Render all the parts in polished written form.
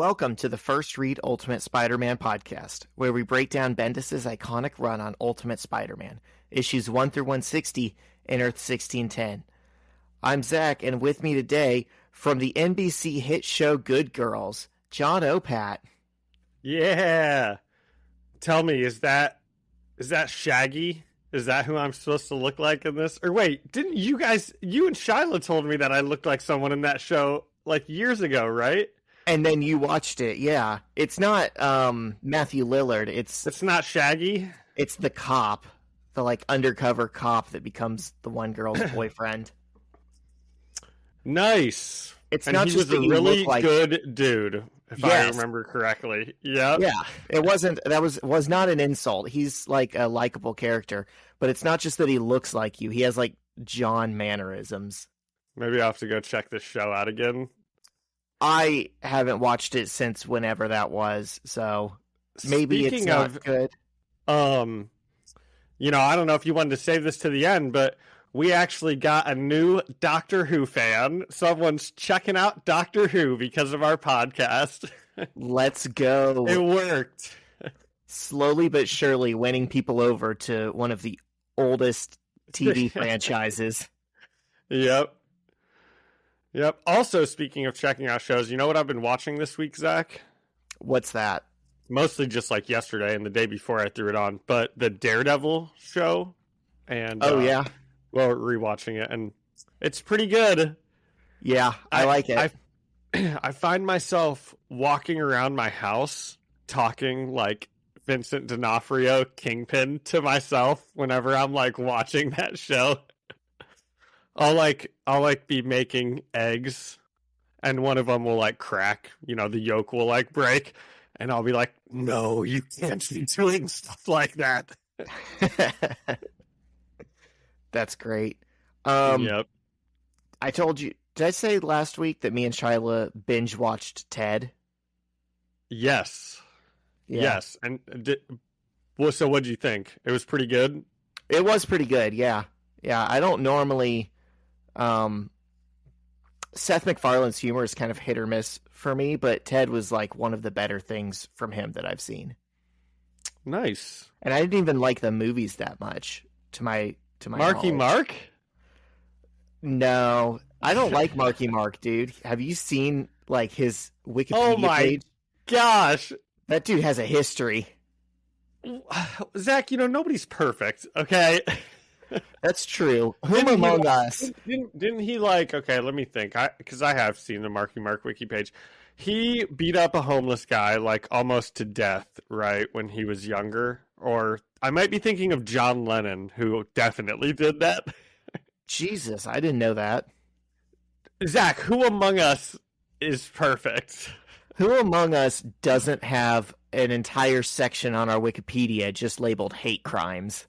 Welcome to the First Read Ultimate Spider-Man podcast, where we break down Bendis' iconic run on Ultimate Spider-Man, issues 1 through 160 in Earth 1610. I'm Zach, and with me today, from the NBC hit show Good Girls, John Opat. Yeah. Tell me, is that Shaggy? Is that who I'm supposed to look like in this? Or wait, didn't you and Shyla told me that I looked like someone in that show like years ago, right? And then you watched it, yeah. It's not Matthew Lillard. It's not Shaggy? It's the cop, the like undercover cop that becomes the one girl's boyfriend. Nice. It's and not he just was a that you really look like... good dude, if I Yes. remember correctly. Yep. Yeah. It wasn't that was not an insult. He's like a likable character, but it's not just that he looks like you. He has like John mannerisms. Maybe I'll have to go check this show out again. I haven't watched it since whenever that was, so maybe it's not good. I don't know if you wanted to save this to the end, but we actually got a new Doctor Who fan. Someone's checking out Doctor Who because of our podcast. Let's go. It worked. Slowly but surely winning people over to one of the oldest TV franchises. Yep. Also, speaking of checking out shows, you know what I've been watching this week, Zach? What's that? Mostly just like yesterday and the day before I threw it on, but the Daredevil show. And yeah. Well, rewatching it, and it's pretty good. Yeah, I like it. I find myself walking around my house talking like Vincent D'Onofrio, Kingpin, to myself whenever I'm like watching that show. I'll be making eggs, and one of them will like crack. You know, the yolk will like break, and I'll be like, "No, you can't be doing stuff like that." That's great. Yep. I told you. Did I say last week that me and Shyla binge watched Ted? Yes. Yeah. Yes. And so what'd you think? It was pretty good? It was pretty good, yeah. Yeah, I don't normally... Seth MacFarlane's humor is kind of hit or miss for me, but Ted was like one of the better things from him that I've seen. Nice. And I didn't even like the movies that much, to my Marky knowledge. Mark? No, I don't like Marky Mark, dude. Have you seen like his Wikipedia Oh my page? gosh. That dude has a history. Zach, nobody's perfect, okay? That's true. Whom among us? Didn't he like, okay, let me think, because I have seen the Marky Mark wiki page. He beat up a homeless guy like almost to death, right, when he was younger. Or I might be thinking of John Lennon, who definitely did that. Jesus, I didn't know that. Zach, who among us is perfect? Who among us doesn't have an entire section on our Wikipedia just labeled hate crimes?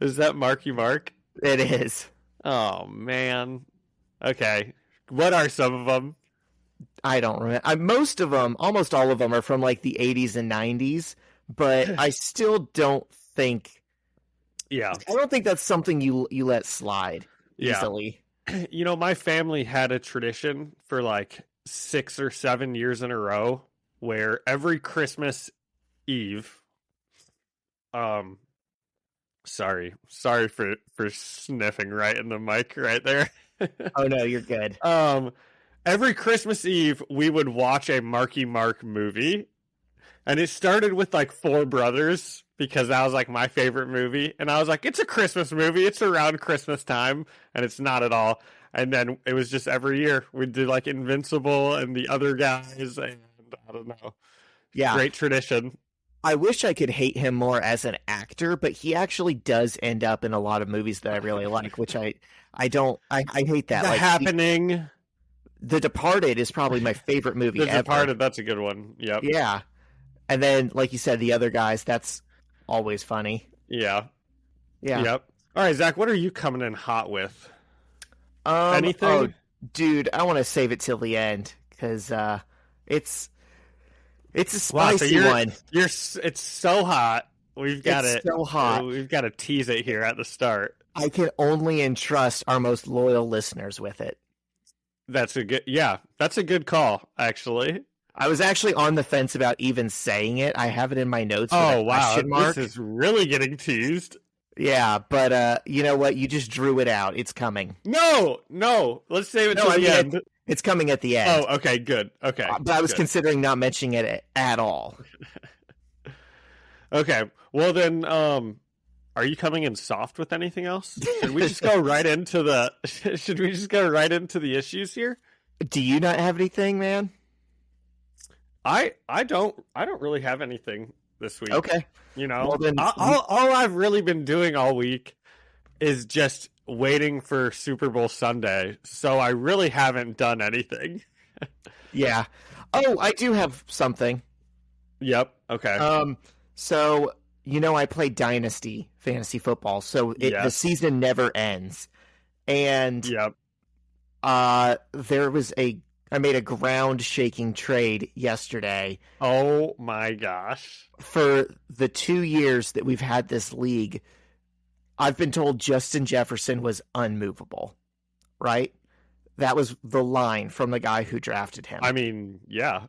Is that Marky Mark? It is. Oh, man. Okay. What are some of them? I don't remember. Most of them, almost all of them, are from like the 80s and 90s, but I still don't think... Yeah. I don't think that's something you let slide easily. Yeah. My family had a tradition for like 6 or 7 years in a row where every Christmas Eve... Sorry for sniffing right in the mic right there. Oh no, you're good. Every Christmas Eve we would watch a Marky Mark movie, and it started with like Four Brothers because that was like my favorite movie, and I was like, it's a Christmas movie, it's around Christmas time, and it's not at all. And then it was just every year we'd do like Invincible and the other guys, and I don't know. Yeah, great tradition. I wish I could hate him more as an actor, but he actually does end up in a lot of movies that I really like, which I hate that. The like, Happening. The Departed is probably my favorite movie ever. The Departed, that's a good one. Yep. Yeah. And then, like you said, the other guys, that's always funny. Yeah. Yeah. Yep. All right, Zach, what are you coming in hot with? Anything? Oh, dude, I want to save it till the end, because it's a spicy one. It's so hot. It's so hot. We've got to tease it here at the start. I can only entrust our most loyal listeners with it. That's a good call, actually. I was actually on the fence about even saying it. I have it in my notes. Oh, wow. Question mark. This is really getting teased. Yeah, but you know what? You just drew it out. It's coming. No. Let's save it till the end. It's coming at the end. Oh, okay, good. Okay. But I was considering not mentioning it at all. Okay. Well, then, are you coming in soft with anything else? Should we just go right into the issues here? Do you not have anything, man? I don't really have anything this week. Okay. You know, well, then, all I've really been doing all week is just waiting for Super Bowl Sunday. So I really haven't done anything. Yeah. Oh, I do have something. Yep. Okay. So, I play Dynasty fantasy football, so the season never ends. And yep. I made a ground-shaking trade yesterday. Oh my gosh. For the 2 years that we've had this league, I've been told Justin Jefferson was unmovable, right? That was the line from the guy who drafted him. I mean, yeah.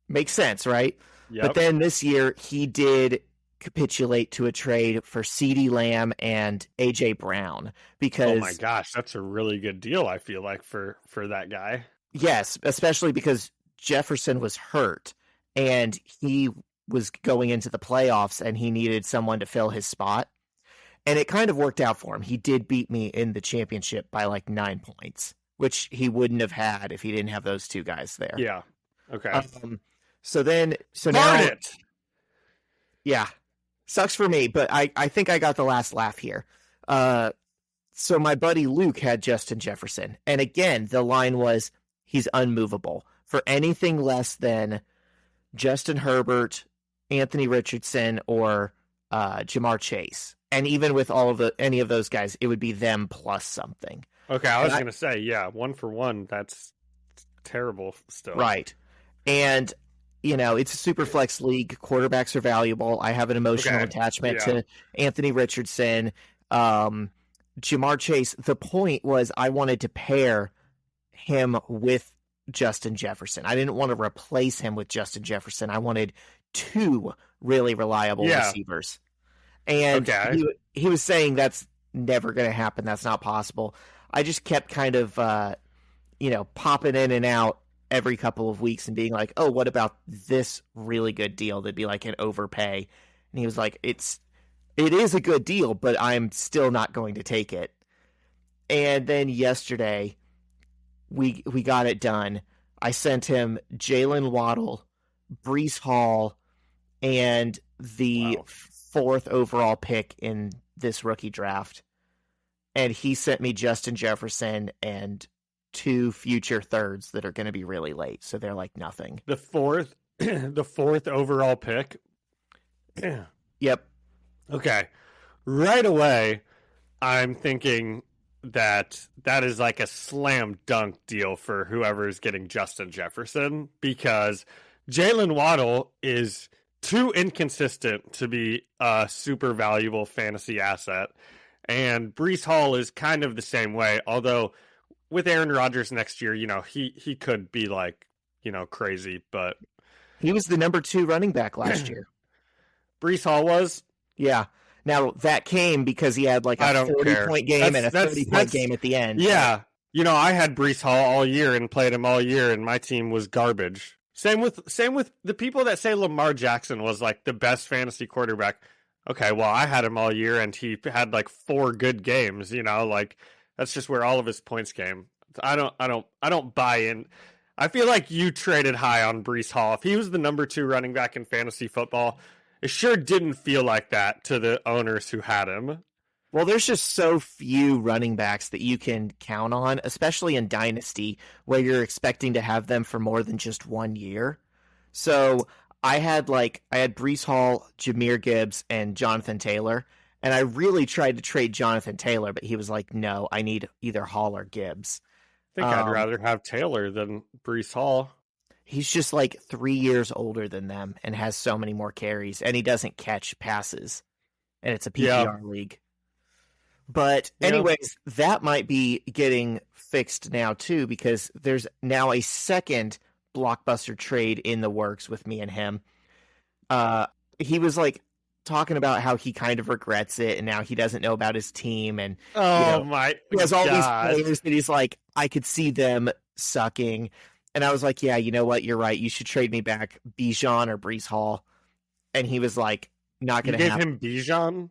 Makes sense, right? Yep. But then this year, he did capitulate to a trade for CeeDee Lamb and A.J. Brown because... Oh my gosh, that's a really good deal, I feel like, for that guy. Yes, especially because Jefferson was hurt, and he was going into the playoffs, and he needed someone to fill his spot. And it kind of worked out for him. He did beat me in the championship by like 9 points, which he wouldn't have had if he didn't have those two guys there. Yeah. Okay. So now... it! Yeah. Sucks for me, but I think I got the last laugh here. So my buddy Luke had Justin Jefferson. And again, the line was, he's unmovable. For anything less than Justin Herbert, Anthony Richardson, or Jamar Chase. And even with any of those guys, it would be them plus something. Okay, I was going to say, yeah, 1 for 1, that's terrible still. Right. And, it's a super flex league. Quarterbacks are valuable. I have an emotional attachment to Anthony Richardson. Jamar Chase, the point was I wanted to pair him with Justin Jefferson. I didn't want to replace him with Justin Jefferson. I wanted 2 really reliable receivers. And he was saying that's never going to happen. That's not possible. I just kept kind of, popping in and out every couple of weeks and being like, oh, what about this really good deal? That'd be like an overpay. And he was like, it is a good deal, but I'm still not going to take it. And then yesterday, we got it done. I sent him Jalen Waddle, Breece Hall, and the 4th overall pick in this rookie draft. And he sent me Justin Jefferson and 2 future thirds that are going to be really late. So they're like nothing. The 4th overall pick? Yep. Okay. Right away, I'm thinking that is like a slam dunk deal for whoever's getting Justin Jefferson, because Jalen Waddle is too inconsistent to be a super valuable fantasy asset. And Breece Hall is kind of the same way, although with Aaron Rodgers next year, he could be like, crazy, but he was the number 2 running back last year. Breece Hall was? Yeah. Now, that came because he had like a 40-point game and a 30-point game at the end. Yeah. I had Breece Hall all year and played him all year, and my team was garbage. Same with the people that say Lamar Jackson was like the best fantasy quarterback. Okay, well, I had him all year, and he had like 4 good games. Like that's just where all of his points came. I don't buy in. I feel like you traded high on Breece Hall. If he was the number 2 running back in fantasy football, it sure didn't feel like that to the owners who had him. Well, there's just so few running backs that you can count on, especially in Dynasty, where you're expecting to have them for more than just 1 year. So I had Breece Hall, Jahmyr Gibbs, and Jonathan Taylor, and I really tried to trade Jonathan Taylor, but he was like, no, I need either Hall or Gibbs. I think I'd rather have Taylor than Breece Hall. He's just like 3 years older than them and has so many more carries, and he doesn't catch passes. And it's a PPR league. But Yeah. anyways, that might be getting fixed now too, because there's now a second blockbuster trade in the works with me and him. He was like talking about how he kind of regrets it, and now he doesn't know about his team, and Oh my he has all God. these players that he's like, I could see them sucking. And I was like, yeah, you know what? You're right. You should trade me back Bijan or Brees Hall. And he was like, not You going to gave happen. him Bijan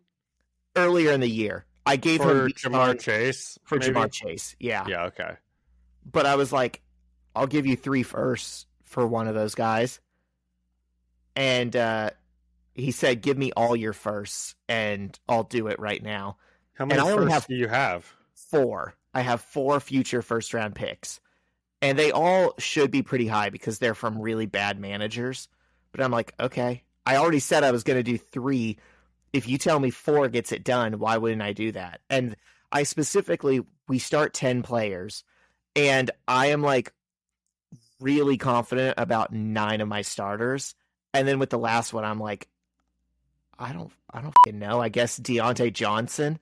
Earlier in the year, I gave for him Jamar Chase? for maybe? Jamar Chase. Yeah. Yeah, okay. But I was like, I'll give you 3 firsts for one of those guys. And he said, give me all your firsts, and I'll do it right now. How many I only firsts have do you have? 4. I have 4 future first-round picks. And they all should be pretty high because they're from really bad managers. But I'm like, okay. I already said I was going to do 3. If you tell me 4 gets it done, why wouldn't I do that? And I specifically, we start 10 players. And I am like really confident about 9 of my starters. And then with the last one, I'm like, I don't fucking know. I guess Deontay Johnson.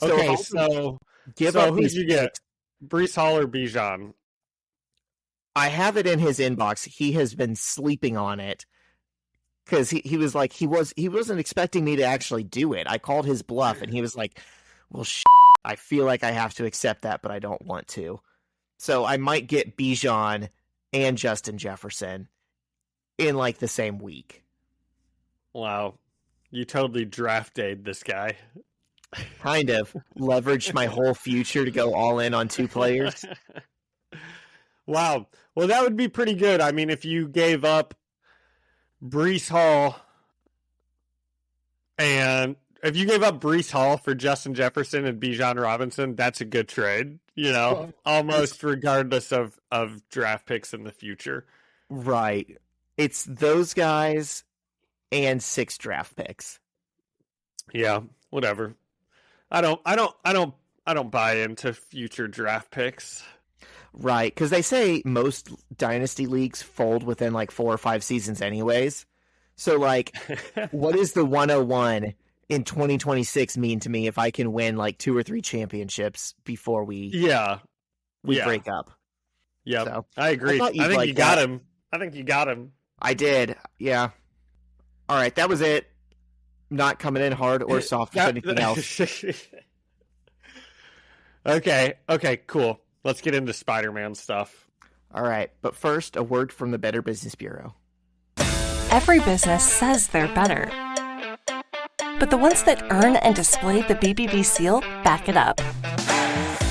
Okay, so give up who'd these you get? picks. Brees Hall or Bijan? I have it in his inbox. He has been sleeping on it because he was like he wasn't expecting me to actually do it. I called his bluff, and he was like, "Well, I feel like I have to accept that, but I don't want to." So I might get Bijan and Justin Jefferson in like the same week. Wow, you totally draft dayed this guy. Kind of leveraged my whole future to go all in on 2 players. Wow. Well, that would be pretty good. I mean, if you gave up Brees Hall for Justin Jefferson and Bijan Robinson, that's a good trade, almost regardless of draft picks in the future. Right. It's those guys and 6 draft picks. Yeah, whatever. I don't buy into future draft picks. Right, because they say most dynasty leagues fold within like 4 or 5 seasons anyways. So like, what is the 101 in 2026 mean to me if I can win like 2 or 3 championships before we break up? Yeah, so, I agree. I think you got him. I think you got him. I did. Yeah. All right, that was it. Not coming in hard or soft with anything else. Okay, cool. Let's get into Spider-Man stuff. All right, but first, a word from the Better Business Bureau. Every business says they're better. But the ones that earn and display the BBB seal back it up.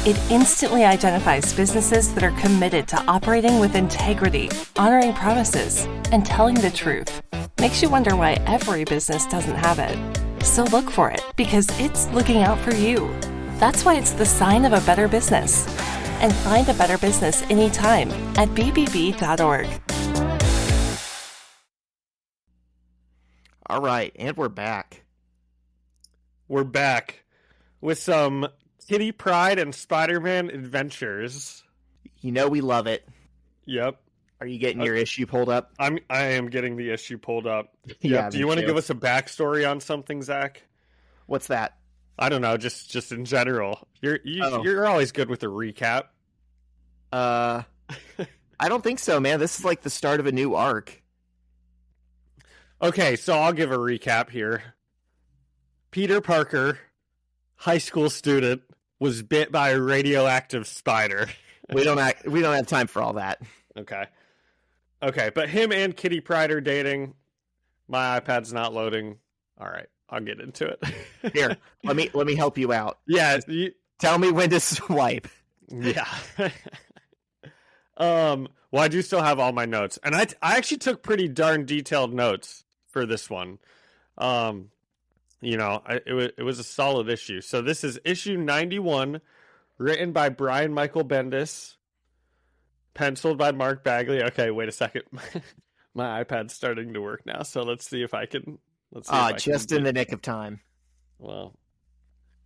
It instantly identifies businesses that are committed to operating with integrity, honoring promises, and telling the truth. Makes you wonder why every business doesn't have it. So look for it, because it's looking out for you. That's why it's the sign of a better business. And find a better business anytime at bbb.org. All right, and we're back. We're back with some Kitty Pryde and Spider-Man adventures. You know we love it. Yep. Are you getting your issue pulled up? I am getting the issue pulled up. Yeah. Do you want to give us a backstory on something, Zach? What's that? I don't know, just in general. You're always good with a recap. I don't think so, man. This is like the start of a new arc. Okay, so I'll give a recap here. Peter Parker, high school student, was bit by a radioactive spider. We don't have time for all that. Okay, but him and Kitty Pryde are dating. My iPad's not loading. All right, I'll get into it. Here, let me help you out. Yeah, tell me when to swipe. Yeah. Well, I do still have all my notes, and I actually took pretty darn detailed notes for this one. It was a solid issue. So this is issue 91, written by Brian Michael Bendis, penciled by Mark Bagley. Okay, wait a second. My iPad's starting to work now, so let's see if I can. Just in the nick of time. Well,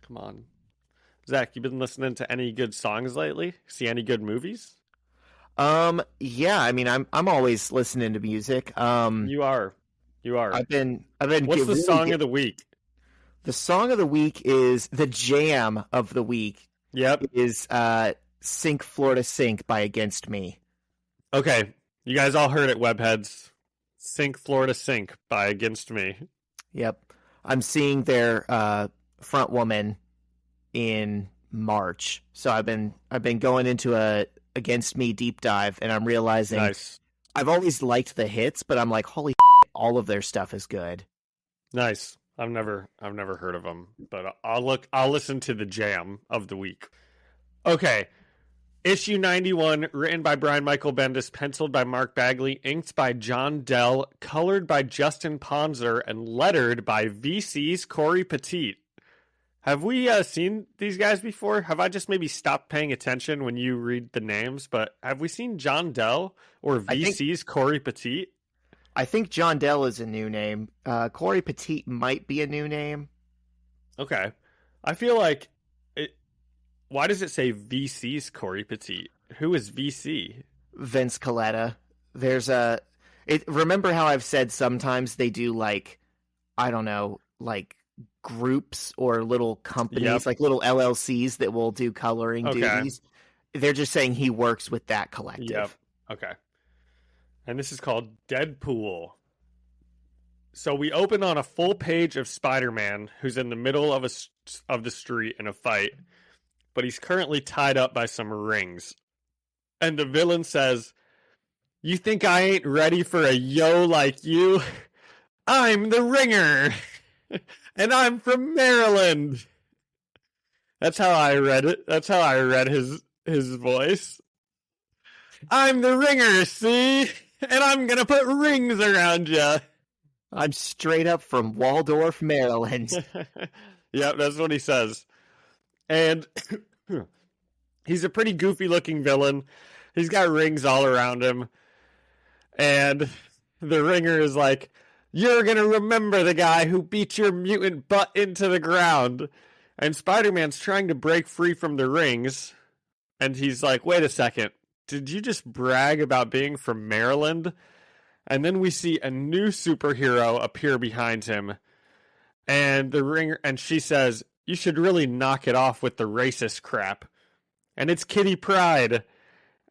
come on, Zach. You been listening to any good songs lately? See any good movies? Yeah. I mean, I'm always listening to music. You are. I've been. What's the song of the week? The song of the week is the jam of the week. Yep. Is Sink Florida Sink by Against Me. Okay. You guys all heard it, webheads. Sink Florida Sink by Against Me. Yep. I'm seeing their front woman in March. So I've been going into a Against Me deep dive, and I'm realizing Nice. I've always liked the hits, but I'm like, holy all of their stuff is good. Nice. I've never heard of them, but I'll listen to the jam of the week. Okay. Issue 91, written by Brian Michael Bendis, penciled by Mark Bagley, inked by John Dell, colored by Justin Ponzer, and lettered by VC's Corey Petit. Have we seen these guys before? Have I just maybe stopped paying attention when you read the names? But have we seen John Dell or VC's Corey Petit? I think John Dell is a new name. Corey Petit might be a new name. Okay. I feel like why does it say VC's Corey Petit? Who is VC? Vince Coletta. There's remember how I've said sometimes they do like, I don't know, like groups or little companies, like little LLCs that will do coloring duties. They're just saying he works with that collective. Yep. Okay. And this is called Deadpool. So we open on a full page of Spider-Man who's in the middle of the street in a fight, but he's currently tied up by some rings. And the villain says, "You think I ain't ready for a yo like you? I'm the Ringer, and I'm from Maryland." That's how I read it. That's how I read his voice. "I'm the Ringer, see? And I'm gonna put rings around you. I'm straight up from Waldorf, Maryland." Yep, that's what he says. And he's a pretty goofy-looking villain. He's got rings all around him. And the Ringer is like, "You're going to remember the guy who beat your mutant butt into the ground." And Spider-Man's trying to break free from the rings. And he's like, "Wait a second. Did you just brag about being from Maryland?" And then we see a new superhero appear behind him. And the Ringer, and she says, "You should really knock it off with the racist crap." And it's Kitty Pryde.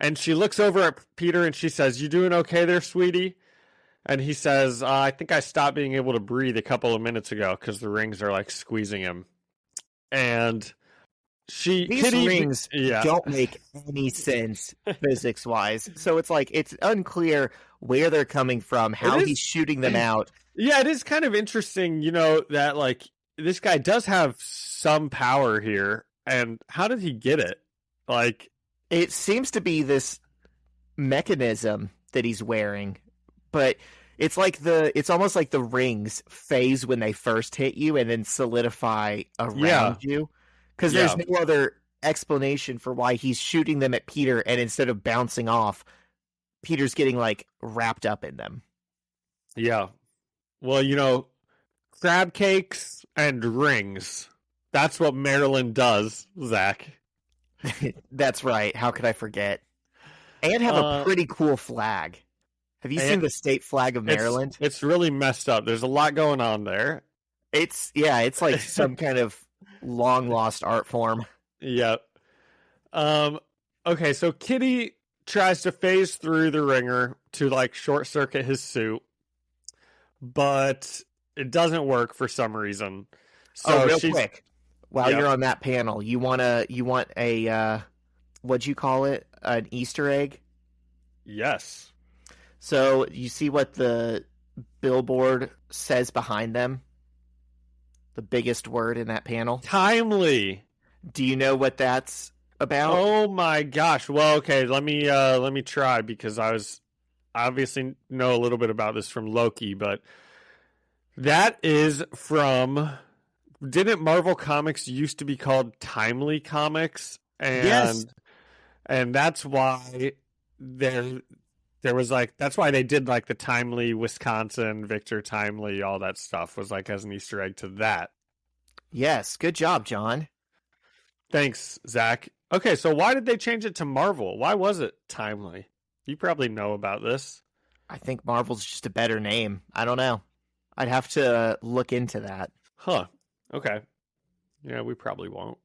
And she looks over at Peter and she says, "You doing okay there, sweetie?" And he says, "I think I stopped being able to breathe a couple of minutes ago because the rings are like squeezing him." And these rings don't make any sense physics-wise. So it's like, it's unclear where they're coming from, how he's shooting them out. Yeah, it is kind of interesting, that like this guy does have some power here. And how did he get it? Like, it seems to be this mechanism that he's wearing, but it's almost like the rings phase when they first hit you and then solidify around you. Because there's no other explanation for why he's shooting them at Peter, and instead of bouncing off, Peter's getting like wrapped up in them. Yeah. Well, crab cakes and rings. That's what Maryland does, Zach. That's right. How could I forget? And have a pretty cool flag. Have you seen the state flag of Maryland? It's really messed up. There's a lot going on there. It's like some kind of long lost art form. Yep. Okay, so Kitty tries to phase through the Ringer to like short circuit his suit, but it doesn't work for some reason. So real quick, while you're on that panel, you want a what'd you call it? An Easter egg? Yes. So you see what the billboard says behind them? The biggest word in that panel? Timely. Do you know what that's about? Oh my gosh. Well, okay, let me try, because I obviously know a little bit about this from Loki, but that is from, didn't Marvel Comics used to be called Timely Comics? And yes. And that's why there was like, that's why they did like the Timely Wisconsin, Victor Timely, all that stuff was like as an Easter egg to that. Yes, good job, John. Thanks, Zach. Okay, so why did they change it to Marvel? Why was it Timely? You probably know about this. I think Marvel's just a better name. I don't know. I'd have to look into that. Huh. Okay. Yeah, we probably won't.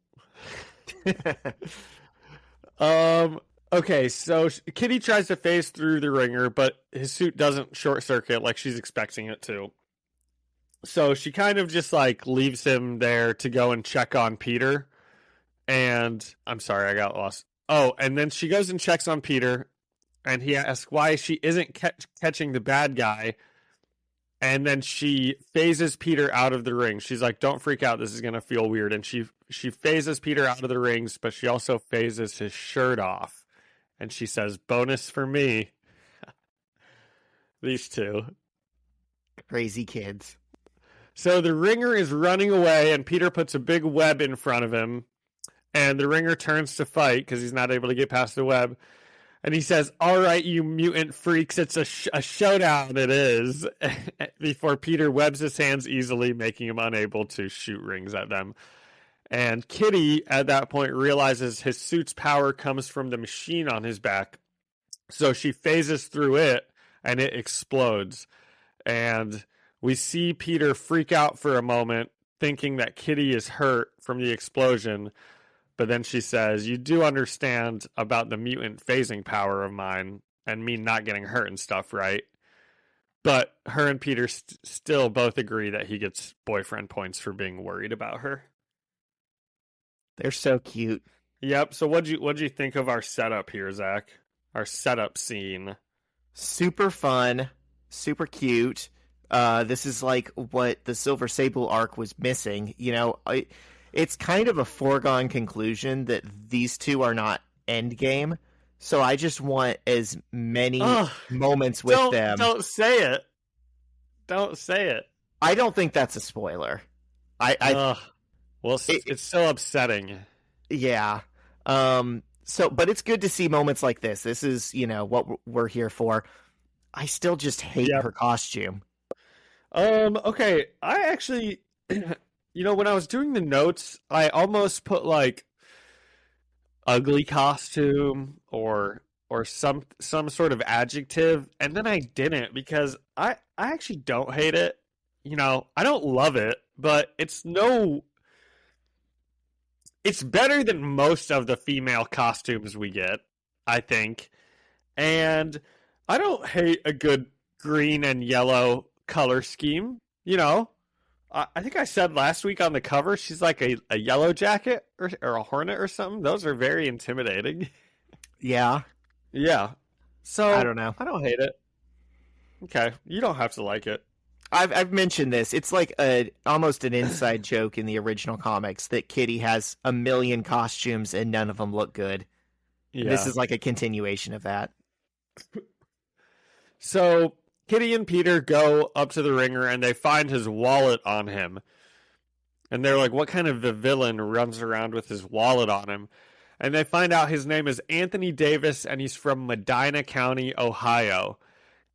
Okay, so Kitty tries to phase through the ringer, but his suit doesn't short circuit like she's expecting it to. So she kind of just like leaves him there to go and check on Peter. And I'm sorry, I got lost. Oh, and then she goes and checks on Peter, and he asks why she isn't catching the bad guy. And then she phases Peter out of the ring. She's like, "Don't freak out. This is gonna feel weird." And she phases Peter out of the rings, but she also phases his shirt off. And she says, "Bonus for me." These two Crazy kids. So the ringer is running away, and Peter puts a big web in front of him. And the ringer turns to fight because he's not able to get past the web. And he says, "All right, you mutant freaks, it's a showdown, it is." Before Peter webs his hands easily, making him unable to shoot rings at them. And Kitty, at that point, realizes his suit's power comes from the machine on his back. So she phases through it, and it explodes. And we see Peter freak out for a moment, thinking that Kitty is hurt from the explosion. But then she says, "You do understand about the mutant phasing power of mine and me not getting hurt and stuff, right?" But her and Peter still both agree that he gets boyfriend points for being worried about her. They're so cute. Yep. So what'd you think of our setup here, Zach? Our setup scene. Super fun, super cute. This is like what the Silver Sable arc was missing. You know, it's kind of a foregone conclusion that these two are not endgame. So I just want as many moments with them. Don't say it. Don't say it. I don't think that's a spoiler. Well, it's so upsetting. Yeah. But it's good to see moments like this. This is, you know, what we're here for. I still just hate her costume. Okay. I actually, you know, when I was doing the notes, I almost put like ugly costume or some sort of adjective, and then I didn't because I actually don't hate it. You know, I don't love it, but it's better than most of the female costumes we get, I think. And I don't hate a good green and yellow color scheme. You know, I think I said last week on the cover, she's like a yellow jacket or a hornet or something. Those are very intimidating. Yeah. Yeah. So I don't know. I don't hate it. Okay. You don't have to like it. I've mentioned this. It's like almost an inside joke in the original comics that Kitty has a million costumes and none of them look good. Yeah. This is like a continuation of that. So Kitty and Peter go up to the ringer and they find his wallet on him. And they're like, what kind of a villain runs around with his wallet on him? And they find out his name is Anthony Davis and he's from Medina County, Ohio.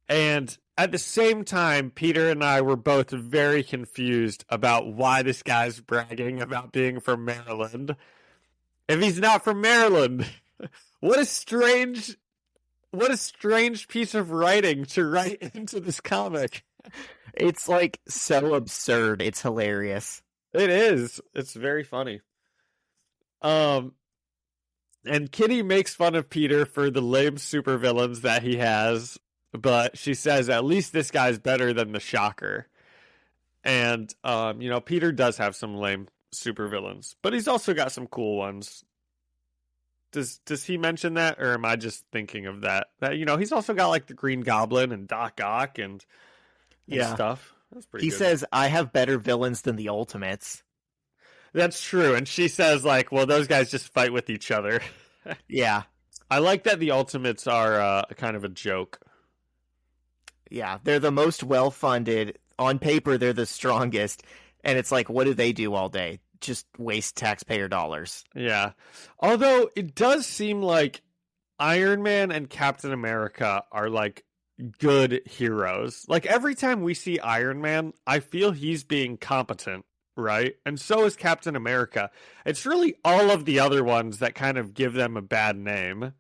And at the same time, Peter and I were both very confused about why this guy's bragging about being from Maryland. If he's not from Maryland, what a strange piece of writing to write into this comic. It's like so absurd. It's hilarious. It is. It's very funny. And Kitty makes fun of Peter for the lame supervillains that he has. But she says, at least this guy's better than the Shocker. And, you know, Peter does have some lame supervillains, but he's also got some cool ones. Does he mention that, or am I just thinking of that? That, you know, he's also got like the Green Goblin and Doc Ock and stuff. That's pretty good. He says, I have better villains than the Ultimates. That's true. And she says, like, well, those guys just fight with each other. Yeah. I like that the Ultimates are kind of a joke. Yeah, they're the most well-funded. On paper, they're the strongest. And it's like, what do they do all day? Just waste taxpayer dollars. Yeah. Although, it does seem like Iron Man and Captain America are, like, good heroes. Like, every time we see Iron Man, I feel he's being competent, right? And so is Captain America. It's really all of the other ones that kind of give them a bad name.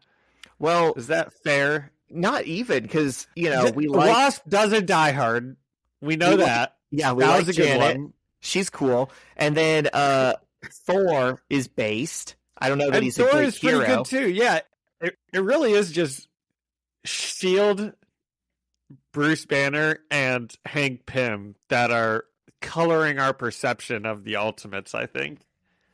Well, is that fair? Not even, because, you know, Wasp doesn't die hard. We know that. Yeah, that was a good one. She's cool. And then Thor is based. I don't know that And he's Thor a great is pretty hero. good too. Yeah, it really is just Shield, Bruce Banner, and Hank Pym that are coloring our perception of the Ultimates, I think.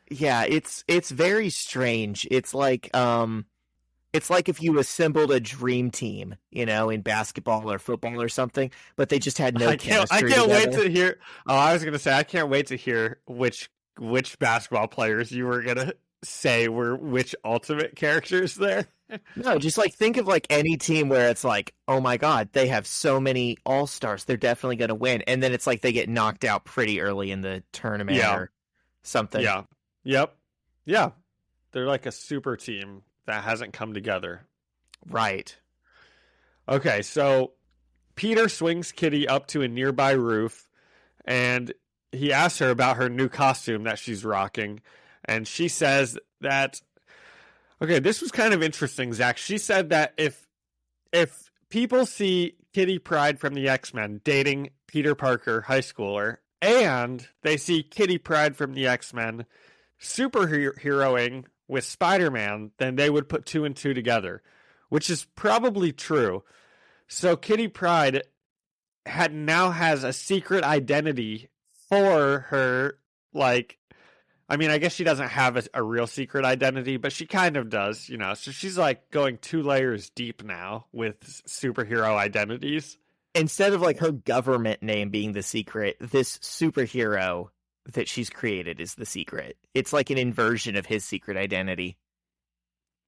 Yeah, it's very strange. It's like if you assembled a dream team, in basketball or football or something, but they just had no chemistry I can't wait together. to hear. Oh, I was gonna say I can't wait to hear which basketball players you were gonna say were which Ultimate characters there. No, just like think of like any team where it's like, oh my God, they have so many all-stars. They're definitely going to win. And then it's like they get knocked out pretty early in the tournament or something. Yeah. Yep. Yeah. They're like a super team that hasn't come together. Right. Okay, so Peter swings Kitty up to a nearby roof and he asks her about her new costume that she's rocking. And she says that okay, this was kind of interesting, Zach. She said that if people see Kitty Pryde from the X-Men dating Peter Parker, high schooler, and they see Kitty Pryde from the X-Men superheroing with Spider-Man, then they would put 2 and 2 together, which is probably true. So Kitty Pryde now has a secret identity for her, like, I mean, I guess she doesn't have a real secret identity, but she kind of does, So she's like going 2 layers deep now with superhero identities. Instead of like her government name being the secret, this superhero that she's created is the secret. It's like an inversion of his secret identity.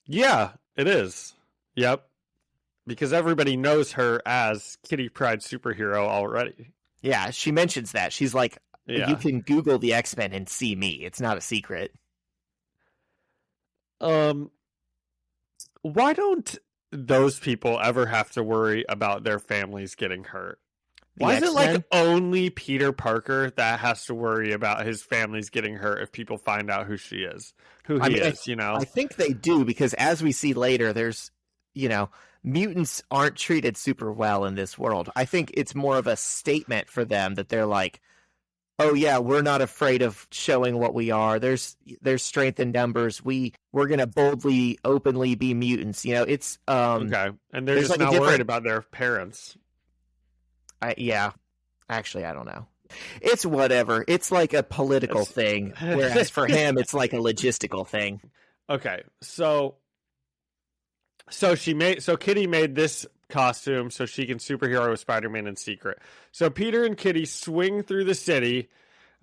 Yeah, it is. Yep. Because everybody knows her as Kitty Pryde superhero already. Yeah, she mentions that. She's like, you can Google the X-Men and see me. It's not a secret. Why don't those people ever have to worry about their families getting hurt? Why is it like only Peter Parker that has to worry about his families getting hurt if people find out who he is? I think they do, because as we see later, there's, mutants aren't treated super well in this world. I think it's more of a statement for them that they're like, oh yeah, we're not afraid of showing what we are. There's strength in numbers. We're gonna boldly, openly be mutants. It's okay, and they're just like not worried about their parents. Actually, I don't know. It's whatever. It's like a political thing, whereas for him, it's like a logistical thing. Okay, so Kitty made this costume so she can superhero with Spider-Man in secret. So Peter and Kitty swing through the city,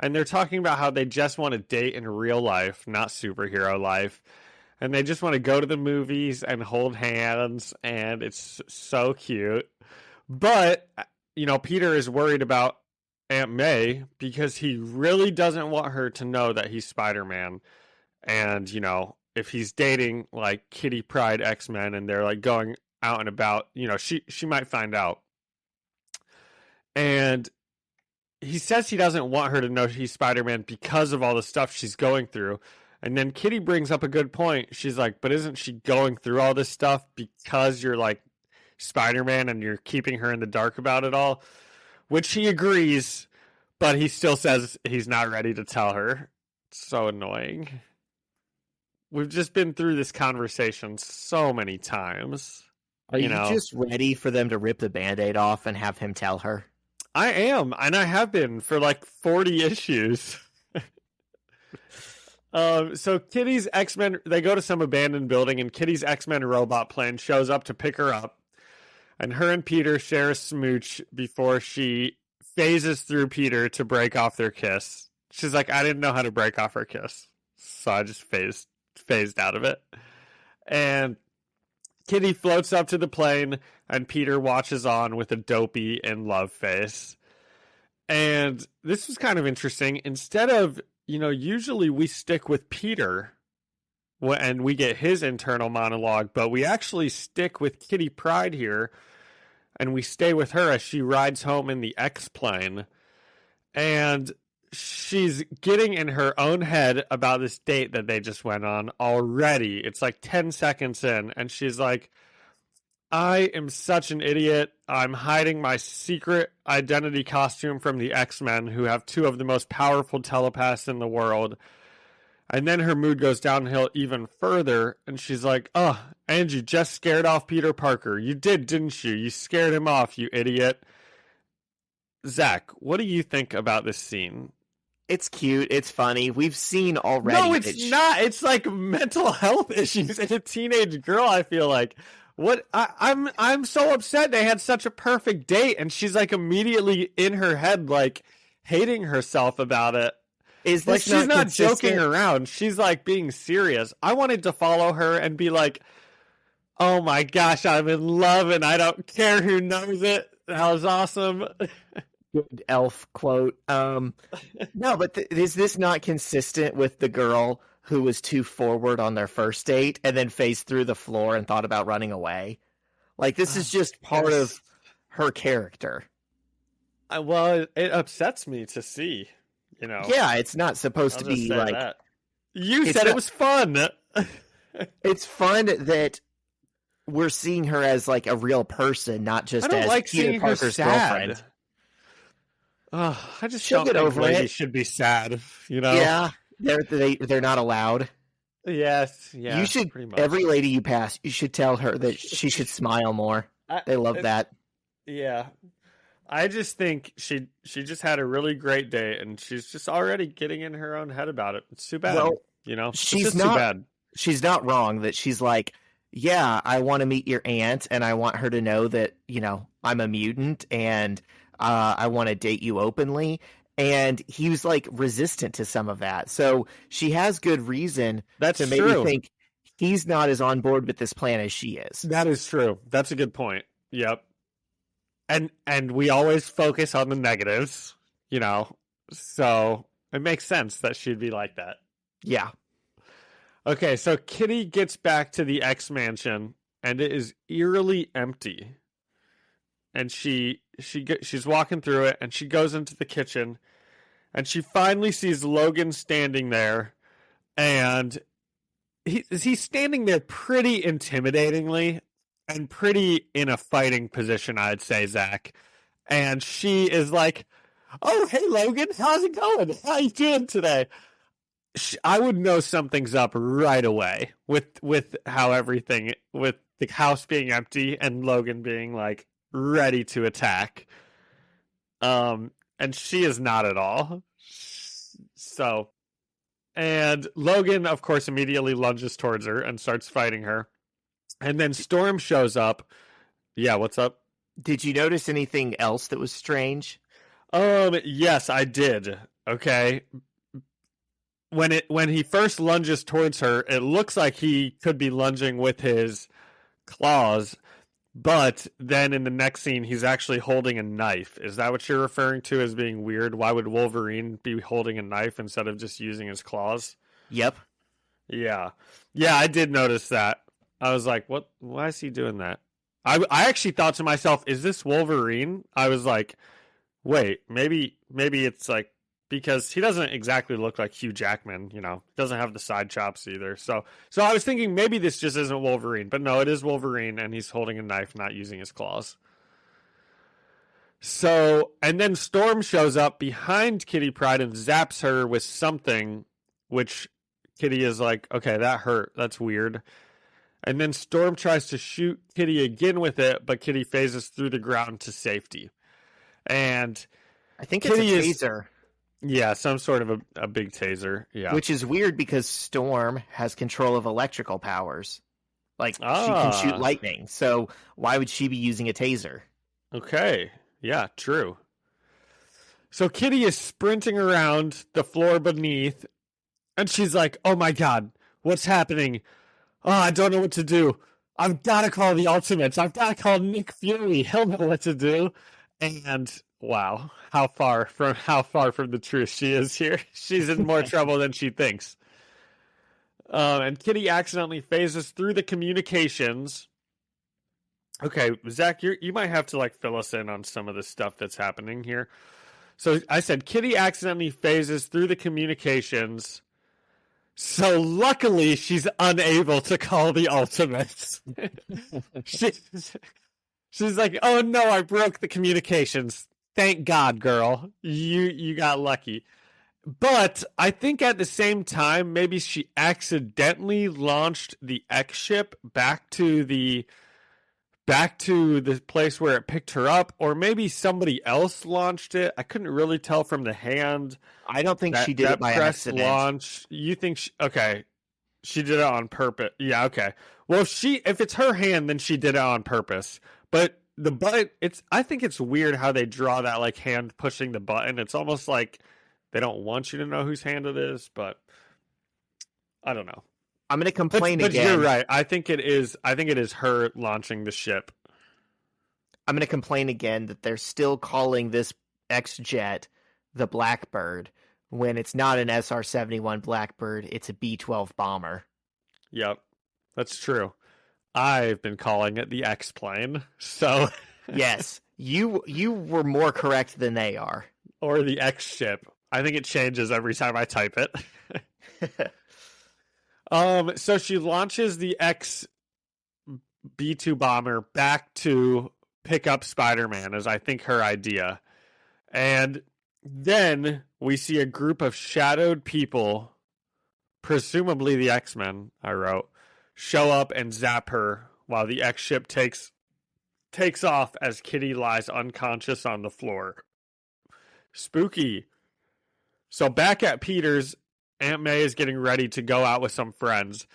and they're talking about how they just want to date in real life, not superhero life. And they just want to go to the movies and hold hands, and it's so cute. But, Peter is worried about Aunt May because he really doesn't want her to know that he's Spider-Man. And, if he's dating, like, Kitty Pryde X-Men and they're, like, going out and about, she might find out. And he says he doesn't want her to know he's Spider-Man because of all the stuff she's going through. And then Kitty brings up a good point. She's like, but isn't she going through all this stuff because you're like Spider-Man and you're keeping her in the dark about it all? Which he agrees, but he still says he's not ready to tell her. It's so annoying. We've just been through this conversation so many times. Are you just ready for them to rip the Band-Aid off and have him tell her? I am, and I have been for like 40 issues. So Kitty's X-Men, they go to some abandoned building, and Kitty's X-Men robot plane shows up to pick her up. And her and Peter share a smooch before she phases through Peter to break off their kiss. She's like, I didn't know how to break off her kiss, so I just phased out of it. And Kitty floats up to the plane, and Peter watches on with a dopey in love face. And this was kind of interesting. Instead of, usually we stick with Peter and we get his internal monologue, but we actually stick with Kitty Pryde here, and we stay with her as she rides home in the X-Plane. And she's getting in her own head about this date that they just went on already. It's like 10 seconds in, and she's like, I am such an idiot. I'm hiding my secret identity costume from the X-Men, who have two of the most powerful telepaths in the world. And then her mood goes downhill even further, and she's like, oh, and you just scared off Peter Parker. You did, didn't you? You scared him off, you idiot. Zach, what do you think about this scene? It's cute. It's funny. We've seen already. No, it's not. It's like mental health issues in a teenage girl, I feel like. What I'm so upset they had such a perfect date, and she's like immediately in her head, like hating herself about it. Is Like, this she's not consistent? joking around. She's like being serious. I wanted to follow her and be like, oh my gosh, I'm in love and I don't care who knows it. That was awesome. Good elf quote. No, but is this not consistent with the girl who was too forward on their first date and then phased through the floor and thought about running away? Like, this is just part of her character. Well, it upsets me to see, you know. Yeah, it's not supposed I'll to just be say like... that. You It's said not- it was fun. It's fun that we're seeing her as like a real person, not just I don't as like Peter seeing her Parker's sad. girlfriend. I just She'll don't get think over ladies it. should be sad, you know? Yeah, they're not allowed. Yes, yeah. You should, pretty much. every lady you pass, you should tell her that she should smile more. They love that. Yeah. I just think she just had a really great day, and she's just already getting in her own head about it. It's too bad. Well, you know? It's she's just not- too bad. She's not wrong that she's like, yeah, I want to meet your aunt, and I want her to know that, you know, I'm a mutant, and I want to date you openly. And he was like resistant to some of that. So she has good reason That's to maybe true. think he's not as on board with this plan as she is. That is true. That's a good point. Yep. And we always focus on the negatives, you know. So it makes sense that she'd be like that. Yeah. Okay, so Kitty gets back to the X mansion, and it is eerily empty. And she's walking through it, and she goes into the kitchen, and she finally sees Logan standing there, and he's standing there pretty intimidatingly and pretty in a fighting position, I'd say, Zach. And she is like, "Oh, hey, Logan, how's it going? How you doing today?" I would know something's up right away with how everything, with the house being empty and Logan being like ready to attack. And she is not at all. So, and Logan, of course, immediately lunges towards her and starts fighting her. And then Storm shows up. Yeah, what's up? Did you notice anything else that was strange? Yes, I did. Okay. When he first lunges towards her, it looks like he could be lunging with his claws, but then in the next scene, he's actually holding a knife. Is that what you're referring to as being weird? Why would Wolverine be holding a knife instead of just using his claws? Yep. Yeah. Yeah, I did notice that. I was like, what? Why is he doing that? I actually thought to myself, is this Wolverine? I was like, wait, maybe it's like, because he doesn't exactly look like Hugh Jackman, you know, doesn't have the side chops either. So I was thinking maybe this just isn't Wolverine, but no, it is Wolverine, and he's holding a knife, not using his claws. So, and then Storm shows up behind Kitty Pryde and zaps her with something, which Kitty is like, okay, that hurt. That's weird. And then Storm tries to shoot Kitty again with it, but Kitty phases through the ground to safety. And I think Kitty it's a taser. Yeah, some sort of a big taser. Yeah. Which is weird because Storm has control of electrical powers. Like, she can shoot lightning. So why would she be using a taser? Okay. Yeah, true. So Kitty is sprinting around the floor beneath, and she's like, oh my god, what's happening? Oh, I don't know what to do. I've got to call the Ultimates. I've got to call Nick Fury. He'll know what to do. And wow, how far from the truth she is here. She's in more trouble than she thinks. And Kitty accidentally phases through the communications. Okay, Zach, you might have to like fill us in on some of the stuff that's happening here. So I said Kitty accidentally phases through the communications, So luckily, she's unable to call the Ultimates. She's like, "Oh no, I broke the communications. Thank God, girl. You got lucky." But I think at the same time, maybe she accidentally launched the X ship back to the place where it picked her up, or maybe somebody else launched it. I couldn't really tell from the hand. I don't think she did it by accident. Launch. You think okay. She did it on purpose. Yeah, okay. Well, if it's her hand, then she did it on purpose. But the button, I think it's weird how they draw that like hand pushing the button. It's almost like they don't want you to know whose hand it is, but I don't know. I'm going to complain again. But you're right. I think it is her launching the ship. I'm going to complain again that they're still calling this X-Jet the Blackbird when it's not an SR-71 Blackbird, it's a B-12 bomber. Yep, that's true. I've been calling it the X-Plane, so... Yes, you were more correct than they are. Or the X-Ship. I think it changes every time I type it. So she launches the X B-2 bomber back to pick up Spider-Man, is I think her idea. And then we see a group of shadowed people, presumably the X-Men, I wrote, show up and zap her while the X-ship takes off as Kitty lies unconscious on the floor. Spooky. So back at Peter's, Aunt May is getting ready to go out with some friends.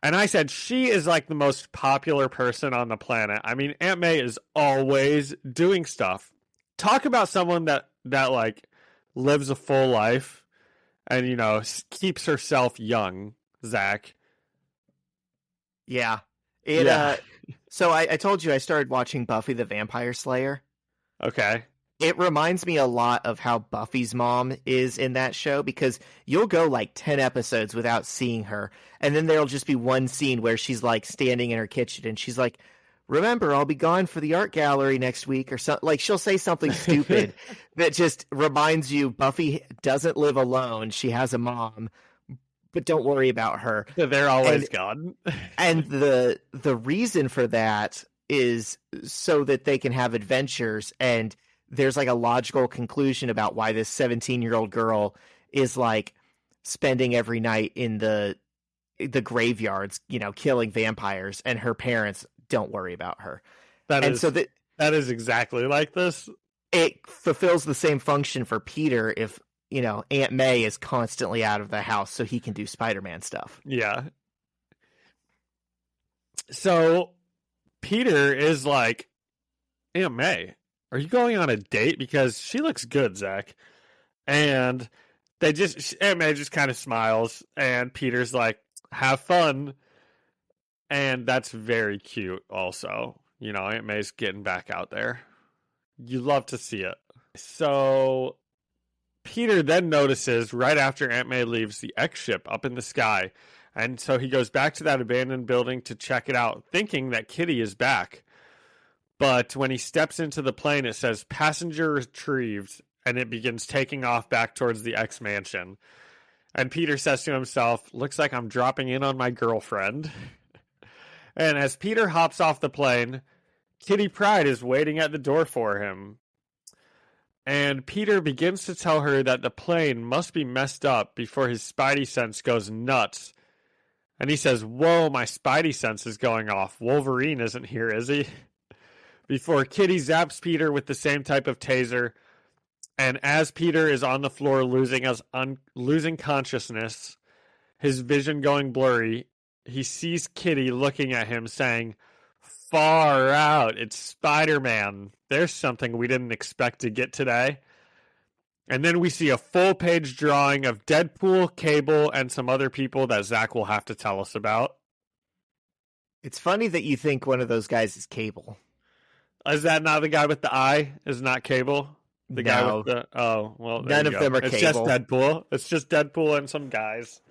And I said, she is like the most popular person on the planet. I mean, Aunt May is always doing stuff. Talk about someone that like lives a full life and, you know, keeps herself young, Zach. Yeah. Yeah. So I told you I started watching Buffy the Vampire Slayer. Okay. It reminds me a lot of how Buffy's mom is in that show, because you'll go like 10 episodes without seeing her, and then there'll just be one scene where she's like standing in her kitchen and she's like, "Remember, I'll be gone for the art gallery next week," or something. Like, she'll say something stupid that just reminds you Buffy doesn't live alone. She has a mom, but don't worry about her. They're always gone. And the reason for that is so that they can have adventures, and there's like a logical conclusion about why this 17-year-old girl is like spending every night in the graveyards, you know, killing vampires, and her parents don't worry about her. That is exactly like this. It fulfills the same function for Peter if, you know, Aunt May is constantly out of the house so he can do Spider-Man stuff. Yeah. So Peter is like, "Aunt May, are you going on a date? Because she looks good, Zach." And Aunt May just kind of smiles, and Peter's like, "Have fun." And that's very cute also. You know, Aunt May's getting back out there. You love to see it. So Peter then notices, right after Aunt May leaves, the X-ship up in the sky. And so he goes back to that abandoned building to check it out, thinking that Kitty is back. But when he steps into the plane, it says "passenger retrieved," and it begins taking off back towards the X mansion. And Peter says to himself, "Looks like I'm dropping in on my girlfriend." And as Peter hops off the plane, Kitty Pryde is waiting at the door for him. And Peter begins to tell her that the plane must be messed up before his spidey sense goes nuts. And he says, "Whoa, my spidey sense is going off. Wolverine isn't here, is he?" Before Kitty zaps Peter with the same type of taser. And as Peter is on the floor losing consciousness, his vision going blurry, he sees Kitty looking at him saying, "Far out, it's Spider-Man. There's something we didn't expect to get today." And then we see a full-page drawing of Deadpool, Cable, and some other people that Zach will have to tell us about. It's funny that you think one of those guys is Cable. Is that not the guy with the eye? Is not Cable? The No. guy with the... Oh, well, there None you of go. them are It's Cable. just Deadpool. It's just Deadpool and some guys.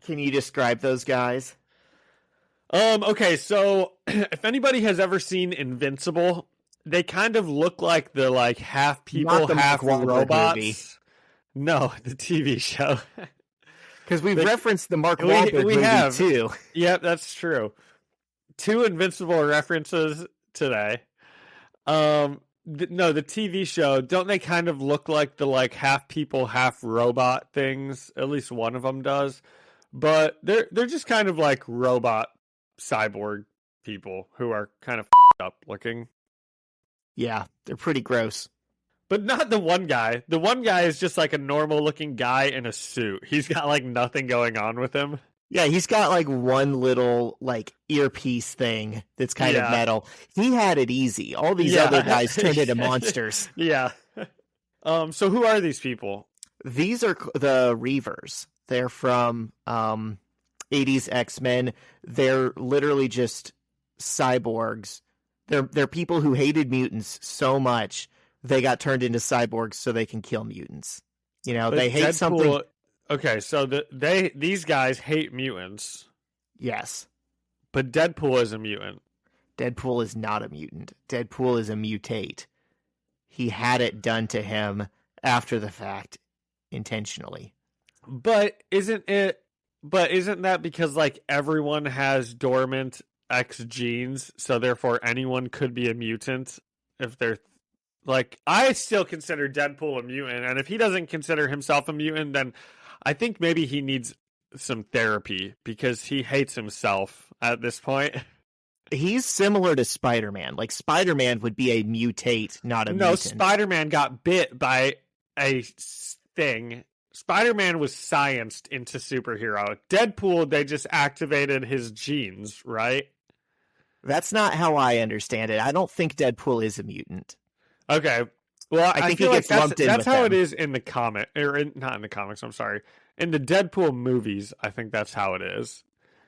Can you describe those guys? Okay, so if anybody has ever seen Invincible, they kind of look like the like half people, Not the half Mark Wahlberg robots. movie. No, the TV show. Because we've referenced the Mark Wahlberg we movie, have. too. Yep, that's true. 2 Invincible references today. No, the TV show, don't they kind of look like the like half people, half robot things? At least one of them does. But they're just kind of like robot cyborg people who are kind of up looking. Yeah, they're pretty gross. But not the one guy. The one guy is just like a normal looking guy in a suit. He's got like nothing going on with him. Yeah, he's got like one little like earpiece thing that's kind of metal. He had it easy. All these other guys turned into monsters. Yeah. So who are these people? These are the Reavers. They're from 80s X-Men. They're literally just cyborgs. They're people who hated mutants so much they got turned into cyborgs so they can kill mutants. You know, But they hate something. Okay, so these guys hate mutants. Yes. But Deadpool is a mutant. Deadpool is not a mutant. Deadpool is a mutate. He had it done to him after the fact intentionally. But isn't that because like everyone has dormant X genes, so therefore anyone could be a mutant if they're like, I still consider Deadpool a mutant, and if he doesn't consider himself a mutant, then I think maybe he needs some therapy because he hates himself at this point. He's similar to Spider-Man. Like, Spider-Man would be a mutate, not a mutant. No, Spider-Man got bit by a thing. Spider-Man was scienced into superhero. Deadpool, they just activated his genes, right? That's not how I understand it. I don't think Deadpool is a mutant. Okay. Well, I think feel he like gets lumped in that's with how them. it is in the comic, or not in the comics. I'm sorry. In the Deadpool movies, I think that's how it is.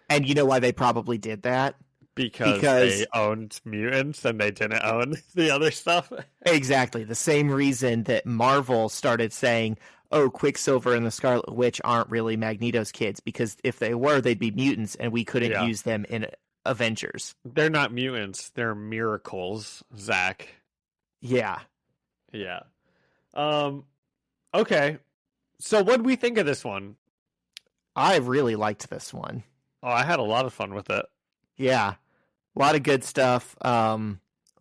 And you know why they probably did that? Because they owned mutants and they didn't own the other stuff. Exactly. The same reason that Marvel started saying, oh, Quicksilver and the Scarlet Witch aren't really Magneto's kids, because if they were, they'd be mutants and we couldn't use them in Avengers. They're not mutants. They're miracles, Zach. Yeah. Yeah. Okay. So what did we think of this one? I really liked this one. Oh, I had a lot of fun with it. Yeah. A lot of good stuff. A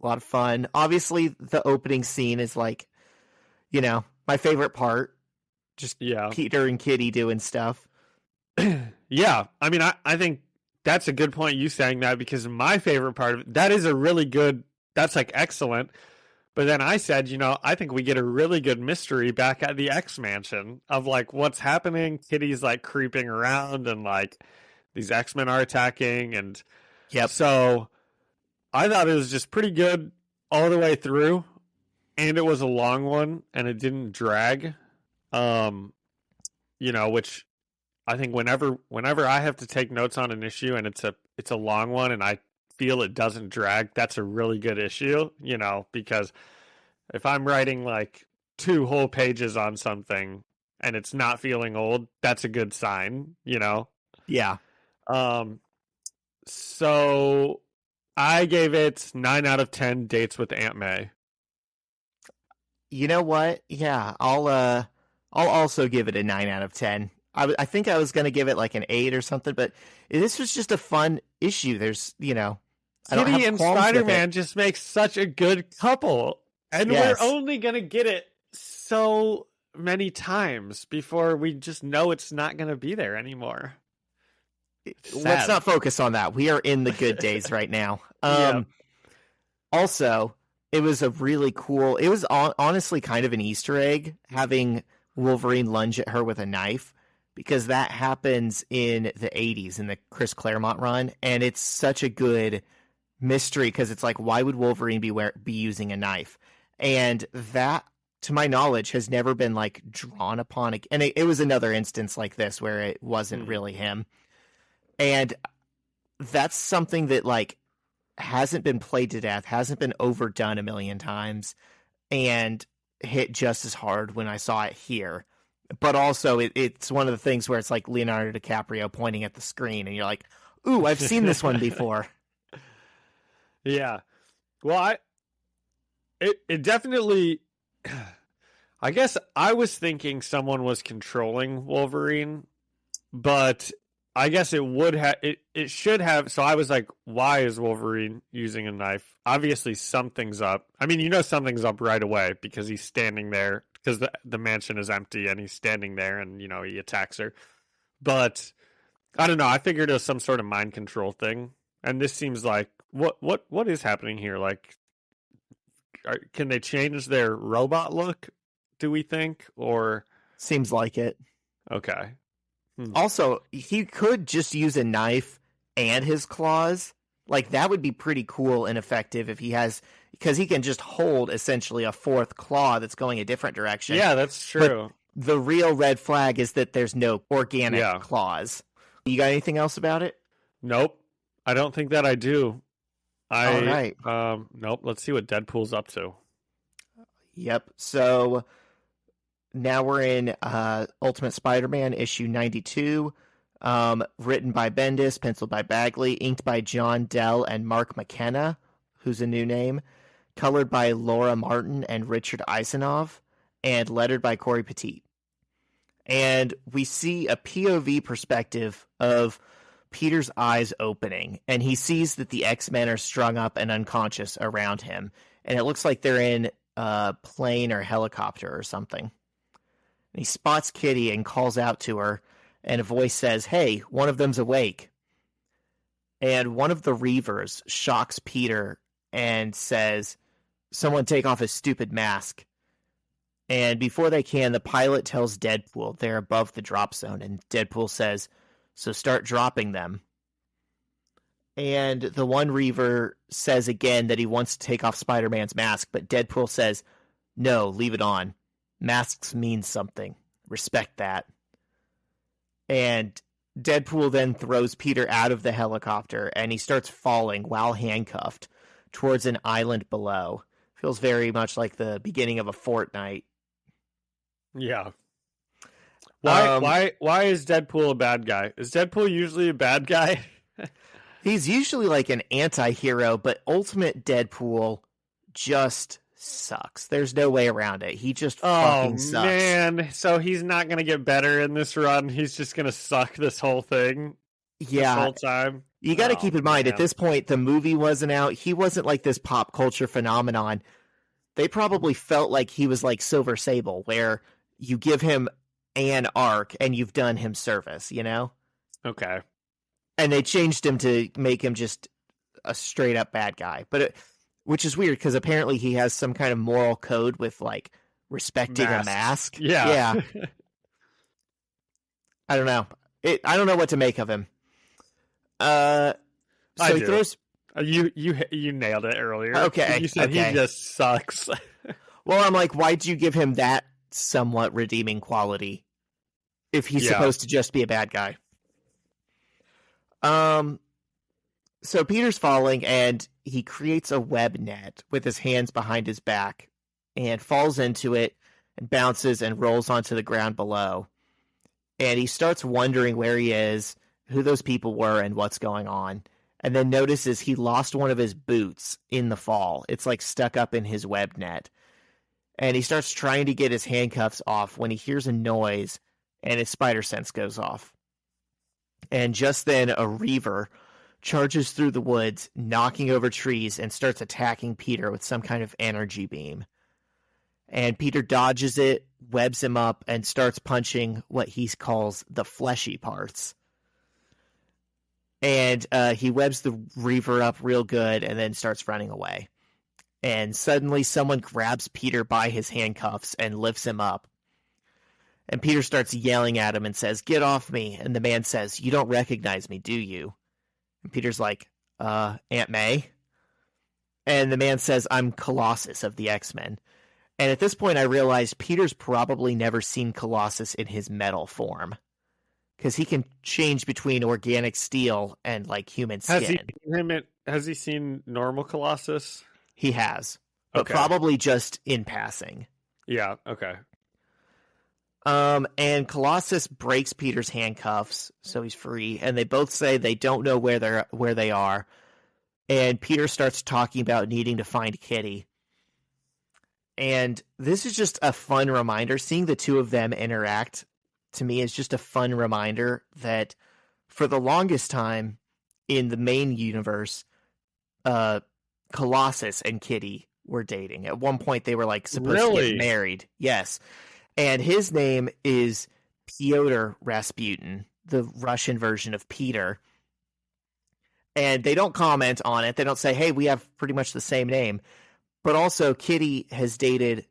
lot of fun. Obviously, the opening scene is like, you know, my favorite part. Just Peter and Kitty doing stuff. Yeah. I mean, I think that's a good point, you saying that, because my favorite part of it, that is a really good, that's like excellent. But then I said, you know, I think we get a really good mystery back at the X Mansion of like what's happening. Kitty's like creeping around and like these X-Men are attacking. And so I thought it was just pretty good all the way through. And it was a long one and it didn't drag. You know, which I think whenever I have to take notes on an issue and it's a long one and I feel it doesn't drag, that's a really good issue, you know, because if I'm writing like 2 whole pages on something and it's not feeling old, that's a good sign, you know? Yeah. So I gave it 9 out of 10 dates with Aunt May. You know what? Yeah, I'll also give it a 9 out of 10. I think I was going to give it like an 8 or something, but this was just a fun issue. There's, you know, Kitty and Spider-Man just make such a good couple. And we're only going to get it so many times before we just know it's not going to be there anymore. Let's not focus on that. We are in the good days right now. Also, it was a really cool, it was honestly kind of an Easter egg having Wolverine lunge at her with a knife, because that happens in the 80s in the Chris Claremont run. And it's such a good mystery because it's like, why would Wolverine be using a knife? And that, to my knowledge, has never been like drawn upon. And it was another instance like this where it wasn't really him. And that's something that like hasn't been played to death, hasn't been overdone a million times, and hit just as hard when I saw it here. But also it's one of the things where it's like Leonardo DiCaprio pointing at the screen and you're like, ooh, I've seen this one before. Yeah. Well, it definitely, I guess I was thinking someone was controlling Wolverine, but I guess it would have it should have. So I was like, why is Wolverine using a knife? Obviously something's up. I mean, something's up right away because he's standing there because the mansion is empty and he's standing there and he attacks her. But I don't know. I figured it was some sort of mind control thing, and this seems like what is happening here? Like, can they change their robot look? Do we think, or seems like it? Okay. Also, he could just use a knife and his claws. Like, that would be pretty cool and effective if he has, because he can just hold essentially a fourth claw that's going a different direction. Yeah, that's true. But the real red flag is that there's no organic claws. You got anything else about it? Nope. I don't think that I do. All right. Nope. Let's see what Deadpool's up to. Yep. So now we're in Ultimate Spider-Man issue 92, written by Bendis, penciled by Bagley, inked by John Dell and Mark McKenna, who's a new name, colored by Laura Martin and Richard Isanov, and lettered by Corey Petit. And we see a POV perspective of Peter's eyes opening, and he sees that the X-Men are strung up and unconscious around him, and it looks like they're in a plane or helicopter or something. And he spots Kitty and calls out to her, and a voice says, "Hey, one of them's awake." And one of the Reavers shocks Peter and says, "Someone take off his stupid mask." And before they can, the pilot tells Deadpool they're above the drop zone, and Deadpool says, "So start dropping them." And the one Reaver says again that he wants to take off Spider-Man's mask, but Deadpool says, "No, leave it on. Masks mean something. Respect that." And Deadpool then throws Peter out of the helicopter, and he starts falling while handcuffed towards an island below. Feels very much like the beginning of a fortnight. Yeah. Why is Deadpool a bad guy? Is Deadpool usually a bad guy? He's usually like an anti-hero, but Ultimate Deadpool just sucks. There's no way around it. He just fucking sucks. Oh, man. So he's not going to get better in this run. He's just going to suck this whole thing. Yeah. This whole time. You got to keep in mind, at this point, the movie wasn't out. He wasn't like this pop culture phenomenon. They probably felt like he was like Silver Sable, where you give him an arc and you've done him service, Okay. And they changed him to make him just a straight up bad guy. Which is weird because apparently he has some kind of moral code with like respecting a mask. Yeah. I don't know. I don't know what to make of him. So he throws. You nailed it earlier. Okay. You said he just sucks. Well, I'm like, why'd you give him that somewhat redeeming quality if he's supposed to just be a bad guy? So Peter's falling, and he creates a web net with his hands behind his back and falls into it and bounces and rolls onto the ground below. And he starts wondering where he is, who those people were, and what's going on. And then notices he lost one of his boots in the fall. It's like stuck up in his web net. And he starts trying to get his handcuffs off when he hears a noise and his spider sense goes off. And just then a Reaver charges through the woods, knocking over trees, and starts attacking Peter with some kind of energy beam. And Peter dodges it, webs him up, and starts punching what he calls the fleshy parts. And he webs the Reaver up real good and then starts running away. And suddenly someone grabs Peter by his handcuffs and lifts him up. And Peter starts yelling at him and says, "Get off me." And the man says, "You don't recognize me, do you?" And Peter's like, Aunt May? And the man says, "I'm Colossus of the X-Men." And at this point I realized Peter's probably never seen Colossus in his metal form. Because he can change between organic steel and like human skin. Has he seen normal Colossus? He has. But probably just in passing. Yeah, okay. And Colossus breaks Peter's handcuffs, so he's free, and they both say they don't know where they are. And Peter starts talking about needing to find Kitty. And this is just a fun reminder, seeing the two of them interact to me is just a fun reminder that for the longest time in the main universe, Colossus and Kitty were dating. At one point, they were like supposed to get married. Yes. And his name is Pyotr Rasputin, the Russian version of Peter. And they don't comment on it. They don't say, hey, we have pretty much the same name. But also, Kitty has dated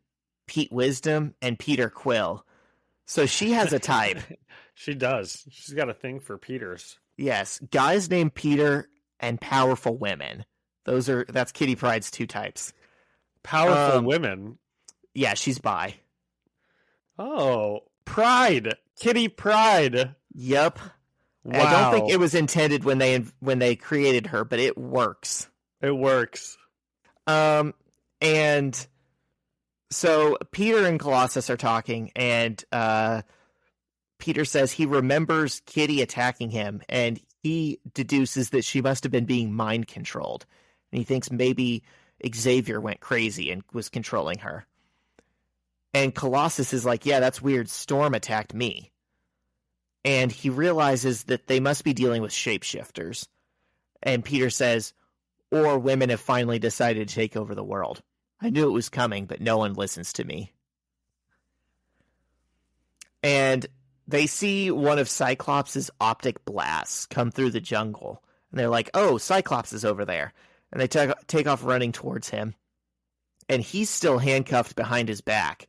Pete Wisdom and Peter Quill. So she has a type. She does. She's got a thing for Peters. Yes. Guys named Peter and powerful women. That's Kitty Pryde's two types. Powerful women? Yeah, she's bi. Oh, Pryde. Kitty Pryde. Yep. Wow. I don't think it was intended when they created her, but it works. It works. And so Peter and Colossus are talking, and Peter says he remembers Kitty attacking him, and he deduces that she must have been being mind controlled. And he thinks maybe Xavier went crazy and was controlling her. And Colossus is like, yeah, that's weird. Storm attacked me. And he realizes that they must be dealing with shapeshifters. And Peter says, or women have finally decided to take over the world. I knew it was coming, but no one listens to me. And they see one of Cyclops' optic blasts come through the jungle. And they're like, oh, Cyclops is over there. And they take off running towards him. And he's still handcuffed behind his back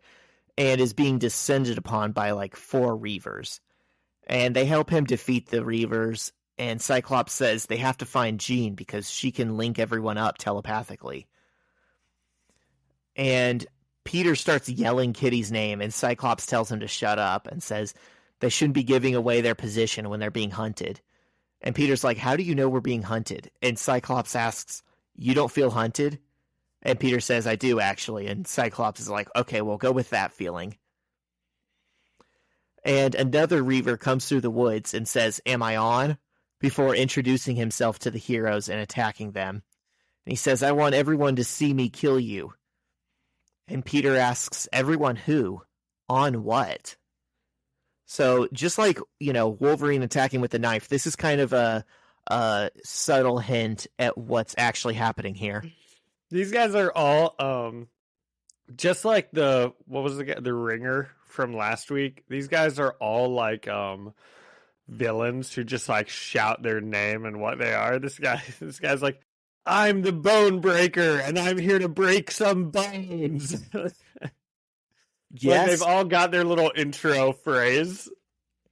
and is being descended upon by like 4 Reavers. And they help him defeat the Reavers. And Cyclops says they have to find Jean because she can link everyone up telepathically. And Peter starts yelling Kitty's name, and Cyclops tells him to shut up and says they shouldn't be giving away their position when they're being hunted. And Peter's like, how do you know we're being hunted? And Cyclops asks, you don't feel hunted? And Peter says, I do, actually. And Cyclops is like, okay, we'll go with that feeling. And another Reaver comes through the woods and says, am I on? Before introducing himself to the heroes and attacking them. And he says, I want everyone to see me kill you. And Peter asks, everyone who? On what? So just like, Wolverine attacking with the knife, this is kind of a subtle hint at what's actually happening here. These guys are all just like the Ringer from last week. These guys are all like villains who just like shout their name and what they are. This guy's like, I'm the Bone Breaker and I'm here to break some bones. Yes. Like they've all got their little intro phrase.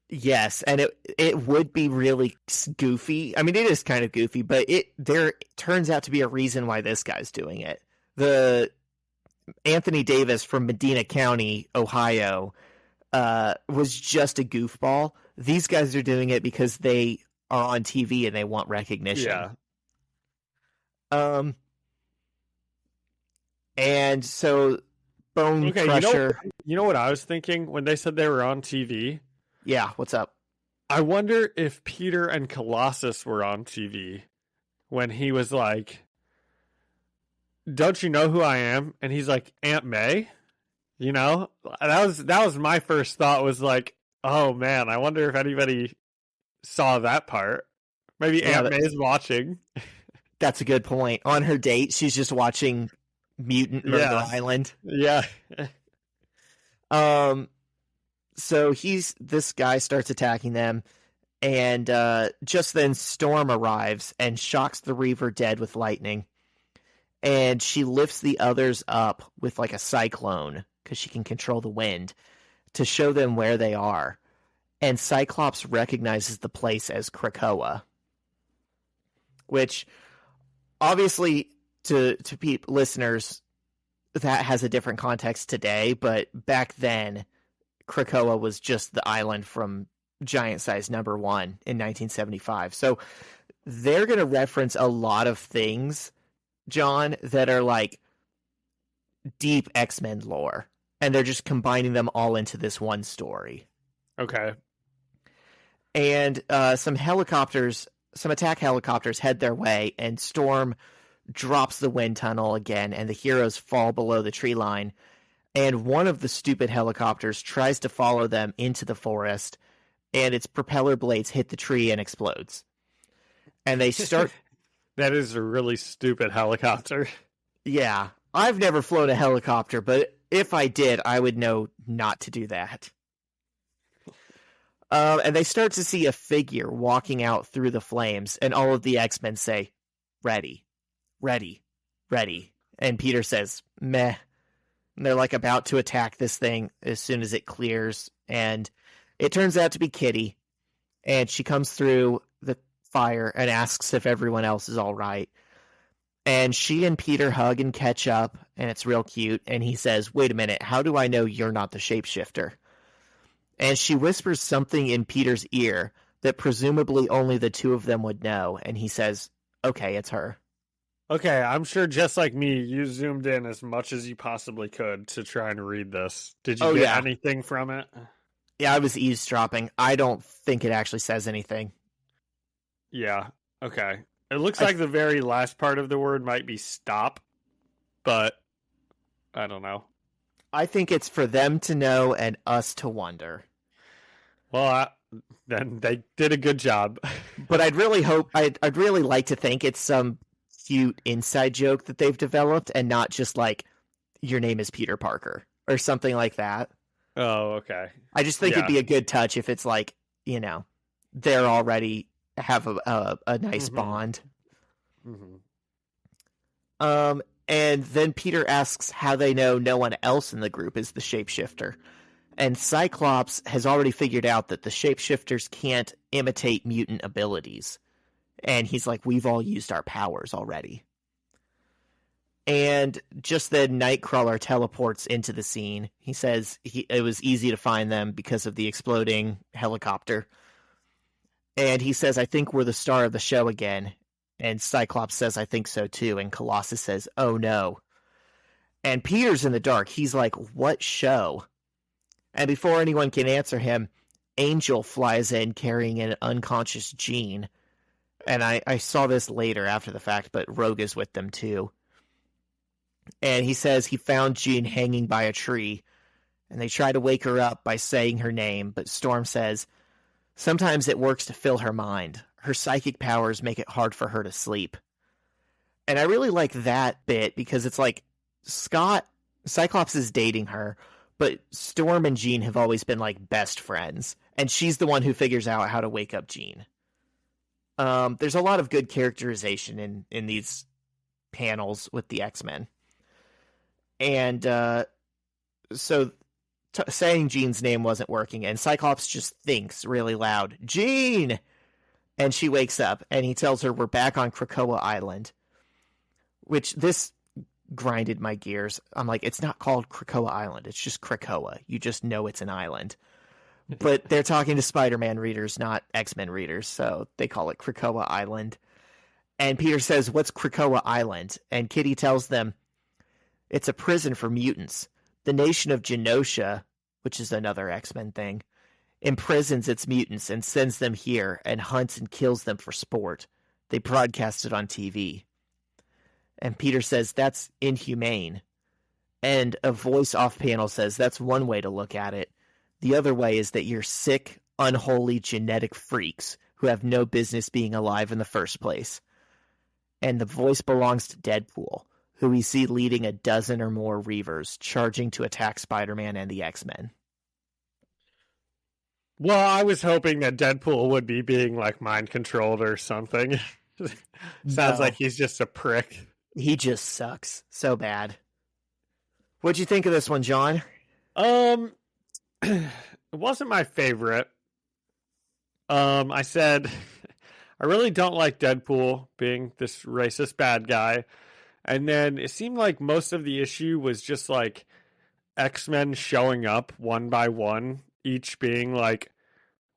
Yes, and it would be really goofy. I mean, it is kind of goofy, but there turns out to be a reason why this guy's doing it. The Anthony Davis from Medina County, Ohio, was just a goofball. These guys are doing it because they are on TV and they want recognition. Yeah. And so Bone Crusher. You know what I was thinking when they said they were on TV? Yeah, what's up? I wonder if Peter and Colossus were on TV when he was like, don't you know who I am? And he's like, Aunt May? That was my first thought, was like, oh man, I wonder if anybody saw that part. Maybe Aunt May's watching. That's a good point. On her date, she's just watching Mutant Murder Island. Yeah. So this guy starts attacking them, and just then Storm arrives and shocks the Reaver dead with lightning. And she lifts the others up with like a cyclone, because she can control the wind, to show them where they are. And Cyclops recognizes the place as Krakoa. Which, obviously, to listeners, that has a different context today, but back then, Krakoa was just the island from Giant Size Number 1 in 1975. So they're going to reference a lot of things, John, that are like deep X-Men lore. And they're just combining them all into this one story. Okay. And some attack helicopters head their way, and Storm drops the wind tunnel again, and the heroes fall below the tree line. and one of the stupid helicopters tries to follow them into the forest, and its propeller blades hit the tree and explodes. And they start... That is a really stupid helicopter. Yeah, I've never flown a helicopter, but if I did, I would know not to do that. And they start to see a figure walking out through the flames, and all of the X-Men say, ready, ready, ready. And Peter says, meh. And they're like about to attack this thing as soon as it clears, and it turns out to be Kitty, and she comes through the fire and asks if everyone else is all right. And she and Peter hug and catch up, and it's real cute, and he says, wait a minute, how do I know you're not the shapeshifter? And she whispers something in Peter's ear that presumably only the two of them would know, and he says, okay, it's her. Okay, I'm sure just like me, you zoomed in as much as you possibly could to try and read this. Did you get anything from it? Yeah, I was eavesdropping. I don't think it actually says anything. Yeah, okay. It looks like the very last part of the word might be stop, but I don't know. I think it's for them to know and us to wonder. Well, then they did a good job. But I'd really like to think it's some cute inside joke that they've developed and not just like, your name is Peter Parker or something like that. Oh, okay. I just think it'd be a good touch if it's like, you know, they're already have a nice bond. Mm-hmm. And then Peter asks how they know no one else in the group is the shapeshifter. And Cyclops has already figured out that the shapeshifters can't imitate mutant abilities. And he's like, we've all used our powers already. And just then, Nightcrawler teleports into the scene. He says it was easy to find them because of the exploding helicopter. And he says, I think we're the star of the show again. And Cyclops says, I think so too. And Colossus says, oh no. And Peter's in the dark. He's like, what show? And before anyone can answer him, Angel flies in carrying an unconscious Jean. And I saw this later after the fact, but Rogue is with them too. And he says he found Jean hanging by a tree. And they try to wake her up by saying her name, but Storm says, sometimes it works to fill her mind. Her psychic powers make it hard for her to sleep. And I really like that bit because it's like Cyclops is dating her, but Storm and Jean have always been like best friends. And she's the one who figures out how to wake up Jean. There's a lot of good characterization in these panels with the X-Men. And so saying Jean's name wasn't working, and Cyclops just thinks really loud, Jean! And she wakes up, and he tells her we're back on Krakoa Island. Which, this grinded my gears. I'm like, it's not called Krakoa Island, it's just Krakoa. You just know it's an island. But they're talking to Spider-Man readers, not X-Men readers, so they call it Krakoa Island. And Peter says, what's Krakoa Island? And Kitty tells them, it's a prison for mutants. The nation of Genosha, which is another X-Men thing, imprisons its mutants and sends them here and hunts and kills them for sport. They broadcast it on TV. And Peter says, that's inhumane. And a voice off-panel says, that's one way to look at it. The other way is that you're sick, unholy genetic freaks who have no business being alive in the first place. And the voice belongs to Deadpool, who we see leading a dozen or more Reavers charging to attack Spider-Man and the X-Men. Well, I was hoping that Deadpool would be being like mind-controlled or something. Sounds like he's just a prick. He just sucks so bad. What'd you think of this one, John? It wasn't my favorite. I said I really don't like Deadpool being this racist bad guy. And then it seemed like most of the issue was just like X-Men showing up one by one, each being like,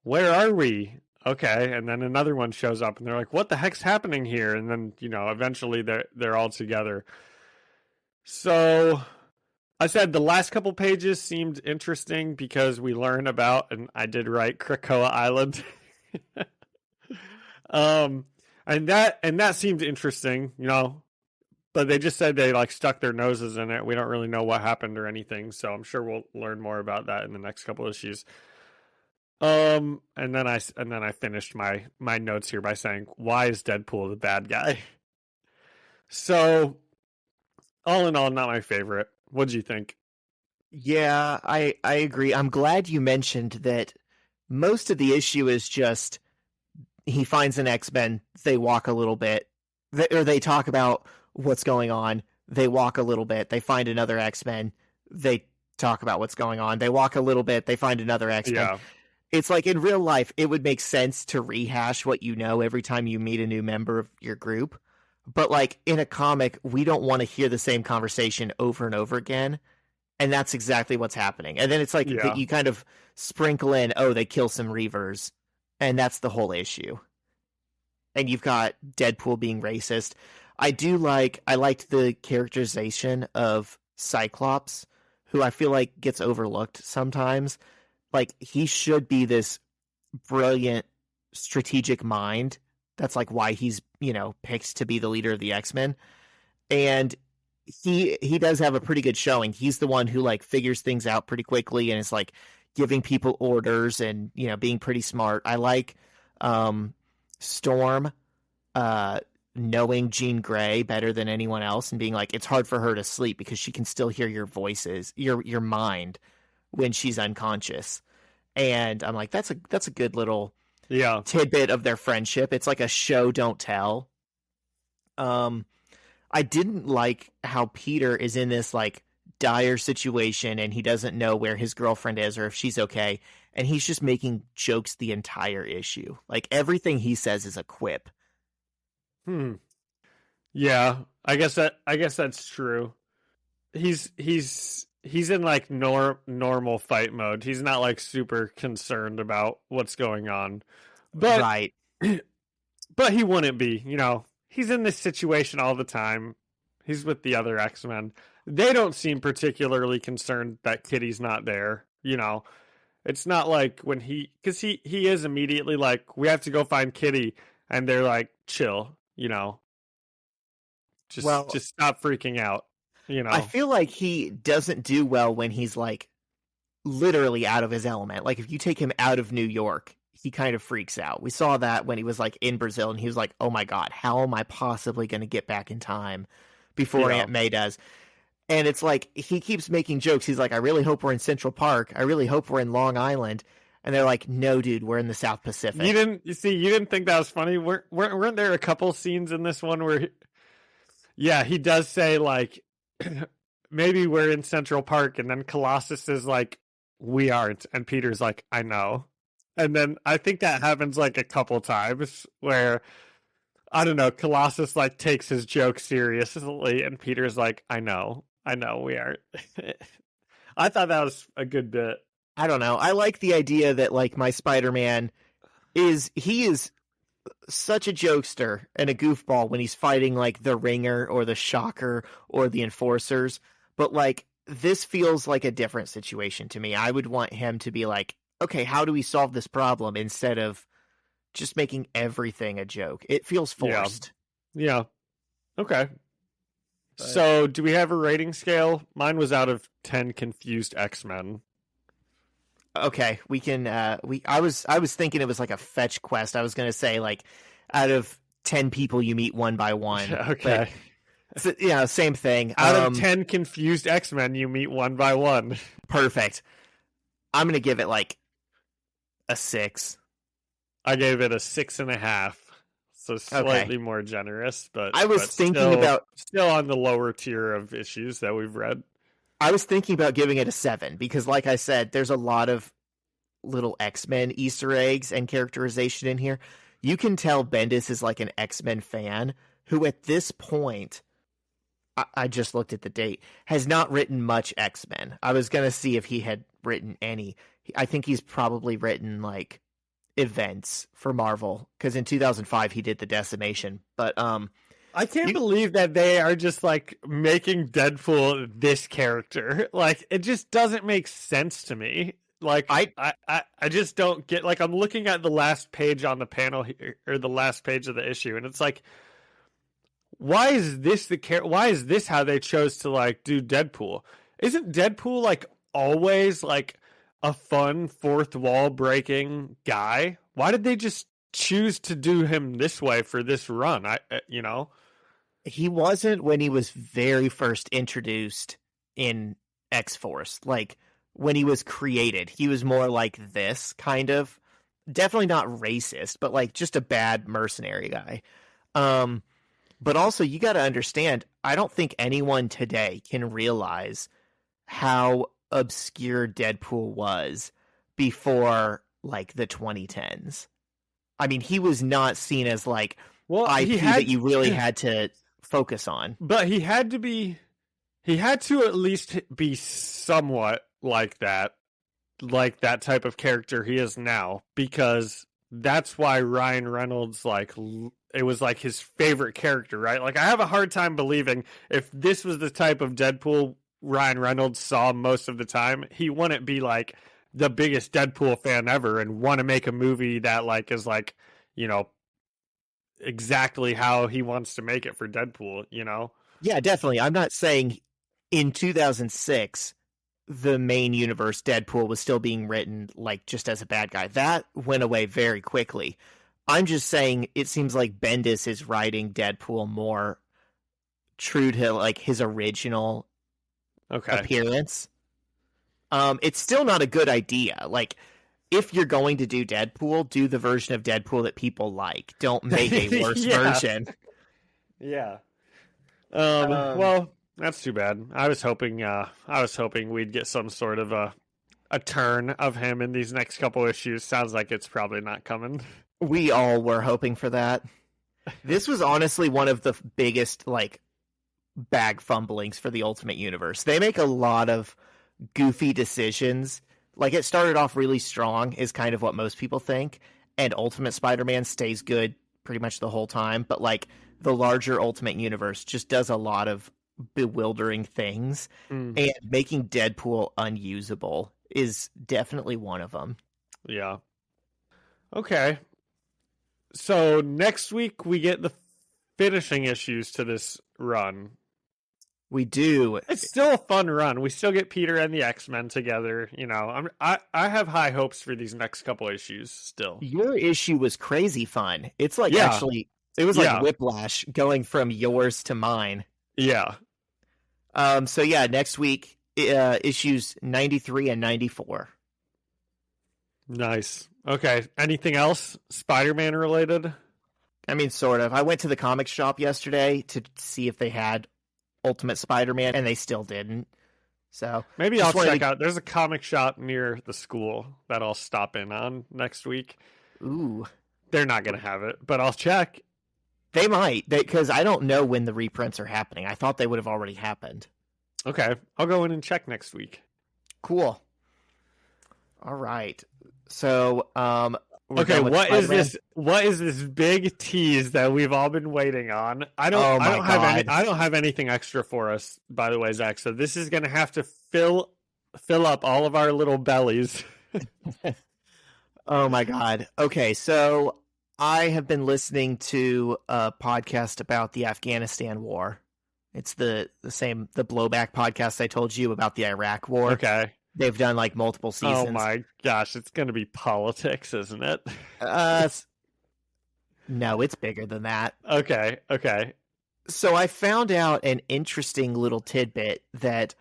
where are we? Okay. And then another one shows up and they're like, what the heck's happening here? And then, you know, eventually they're all together. So I said the last couple pages seemed interesting because we learn about, and I did write, Krakoa Island. And that seemed interesting, you know, But they just said they like stuck their noses in it. We don't really know what happened or anything, so I'm sure we'll learn more about that in the next couple issues. And then I finished my notes here by saying, why is Deadpool the bad guy? So, all in all, not my favorite. What'd you think? Yeah, I agree. I'm glad you mentioned that most of the issue is just he finds an X-Men, they walk a little bit, or they talk about what's going on, they walk a little bit, they find another X-Men, they talk about what's going on, they walk a little bit, they find another X-Men. Yeah. It's like in real life, it would make sense to rehash what you know every time you meet a new member of your group. But like in a comic, we don't want to hear the same conversation over and over again. And that's exactly what's happening. And then it's like you kind of sprinkle in, oh, they kill some Reavers. And that's the whole issue. And you've got Deadpool being racist. I liked the characterization of Cyclops, who I feel like gets overlooked sometimes. Like, he should be this brilliant strategic mind. That's like why he's, picked to be the leader of the X-Men. And he does have a pretty good showing. He's the one who like figures things out pretty quickly and is like giving people orders and, being pretty smart. I like Storm knowing Jean Grey better than anyone else and being like, it's hard for her to sleep because she can still hear your voices, your mind when she's unconscious. And I'm like, that's a good little tidbit of their friendship. It's like a show, don't tell. I didn't like how Peter is in this like dire situation and he doesn't know where his girlfriend is or if she's okay. And he's just making jokes the entire issue. Like everything he says is a quip. Yeah, I guess that's true. He's in like normal fight mode. He's not like super concerned about what's going on. But right. But he wouldn't be, He's in this situation all the time. He's with the other X-Men. They don't seem particularly concerned that Kitty's not there. It's not like when because he is immediately like, we have to go find Kitty, and they're like, chill, just stop freaking out. I feel like he doesn't do well when he's like literally out of his element. Like if you take him out of New York, he kind of freaks out. We saw that when he was like in Brazil and he was like, oh my God, how am I possibly going to get back in time before Aunt May does? And it's like, he keeps making jokes. He's like, I really hope we're in Central Park. I really hope we're in Long Island. And they're like, no, dude, we're in the South Pacific. You didn't think that was funny? Weren't there a couple scenes in this one where, he does say like, maybe we're in Central Park. And then Colossus is like, we aren't. And Peter's like, I know. And then I think that happens like a couple times where, I don't know, Colossus like takes his joke seriously and Peter's like, I know we aren't. I thought that was a good bit. I don't know. I like the idea that like my Spider-Man is such a jokester and a goofball when he's fighting like the Ringer or the Shocker or the Enforcers. But like this feels like a different situation to me. I would want him to be like, okay, how do we solve this problem instead of just making everything a joke? It feels forced. Yeah. Okay. So do we have a rating scale? Mine was out of 10 confused X-Men. Okay, we can I was thinking it was like a fetch quest. I was going to say like out of 10 people you meet one by one. Okay. But, same thing. Out of 10 confused X-Men you meet one by one. Perfect. I'm going to give it like a 6. I gave it a 6.5. So slightly more generous, but I was thinking about still on the lower tier of issues that we've read. I was thinking about giving it a 7 because, like I said, there's a lot of little X-Men Easter eggs and characterization in here. You can tell Bendis is like an X-Men fan who, at this point, I just looked at the date, has not written much X-Men. I was gonna see if he had written any. I think he's probably written like events for Marvel because in 2005 he did the Decimation. But I can't believe that they are just like making Deadpool this character. Like it just doesn't make sense to me. Like I just don't get, like, I'm looking at the last page on the panel here, or the last page of the issue, and it's like, why is this why is this how they chose to like do Deadpool? Isn't Deadpool like always like a fun fourth wall breaking guy? Why did they just choose to do him this way for this run? He wasn't when he was very first introduced in X-Force. Like, when he was created, he was more like this, kind of. Definitely not racist, but like just a bad mercenary guy. But also, you got to understand, I don't think anyone today can realize how obscure Deadpool was before like the 2010s. I mean, he was not seen as like IP that you really had to focus on. But he had to at least be somewhat like that type of character he is now, because that's why Ryan Reynolds, like, it was like his favorite character, right? Like, I have a hard time believing if this was the type of Deadpool Ryan Reynolds saw most of the time, he wouldn't be like the biggest Deadpool fan ever and want to make a movie that like is like, exactly how he wants to make it for Deadpool, Yeah, definitely. I'm not saying in 2006 the main universe Deadpool was still being written like just as a bad guy. That went away very quickly. I'm just saying it seems like Bendis is writing Deadpool more true to like his original appearance. It's still not a good idea. Like, if you're going to do Deadpool, do the version of Deadpool that people like. Don't make a worse version. Yeah. Well, that's too bad. I was hoping we'd get some sort of a turn of him in these next couple issues. Sounds like it's probably not coming. We all were hoping for that. This was honestly one of the biggest like bag fumblings for the Ultimate Universe. They make a lot of goofy decisions. Like, it started off really strong is kind of what most people think, and Ultimate Spider-Man stays good pretty much the whole time, but like the larger Ultimate Universe just does a lot of bewildering things, and making Deadpool unusable is definitely one of them. Yeah. Okay. So next week we get the finishing issues to this run. We do. It's still a fun run. We still get Peter and the X-Men together. I have high hopes for these next couple issues still. Your issue was crazy fun. It's like actually, it was like Whiplash going from yours to mine. Yeah. So yeah, next week, issues 93 and 94. Nice. Okay. Anything else Spider-Man related? I mean, sort of. I went to the comic shop yesterday to see if they had Ultimate Spider-Man, and they still didn't. So maybe I'll check out. There's a comic shop near the school that I'll stop in on next week. Ooh. They're not going to have it, but I'll check. They might, because I don't know when the reprints are happening. I thought they would have already happened. Okay. I'll go in and check next week. Cool. All right. So, okay, what is this? What is this big tease that we've all been waiting on? I don't have anything extra for us, by the way, Zach. So this is going to have to fill up all of our little bellies. Oh my God. Okay, so I have been listening to a podcast about the Afghanistan war. It's the Blowback podcast I told you about the Iraq war. Okay. They've done like multiple seasons. Oh my gosh, it's going to be politics, isn't it? No, it's bigger than that. Okay. So I found out an interesting little tidbit that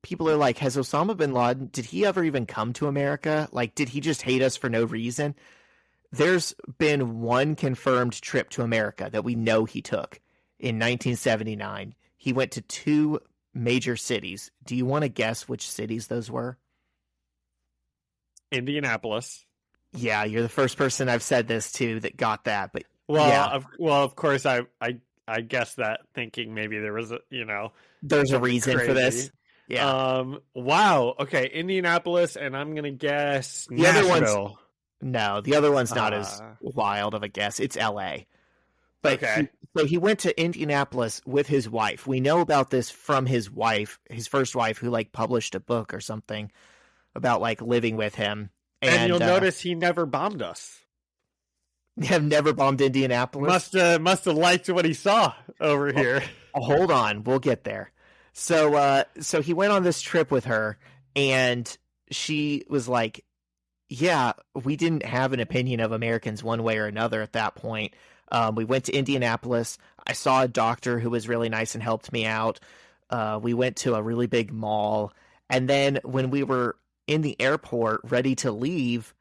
people are like, has Osama bin Laden, did he ever even come to America? Like, did he just hate us for no reason? There's been one confirmed trip to America that we know he took in 1979. He went to 2 major cities. Do you want to guess which cities those were? Indianapolis. Yeah, you're the first person I've said this to that got that. But of course I guessed that thinking maybe there was there's a reason for this. Yeah. Wow. Okay, Indianapolis, and I'm gonna guess the Nashville. The other one's not as wild of a guess. It's L.A. But okay. So he went to Indianapolis with his wife. We know about this from his wife, his first wife, who like published a book or something about like living with him. And you'll notice he never bombed us. have never bombed Indianapolis. Must have liked what he saw over here. Hold on, we'll get there. So he went on this trip with her, and she was like, yeah, we didn't have an opinion of Americans one way or another at that point. We went to Indianapolis. I saw a doctor who was really nice and helped me out. We went to a really big mall. And then when we were in the airport ready to leave,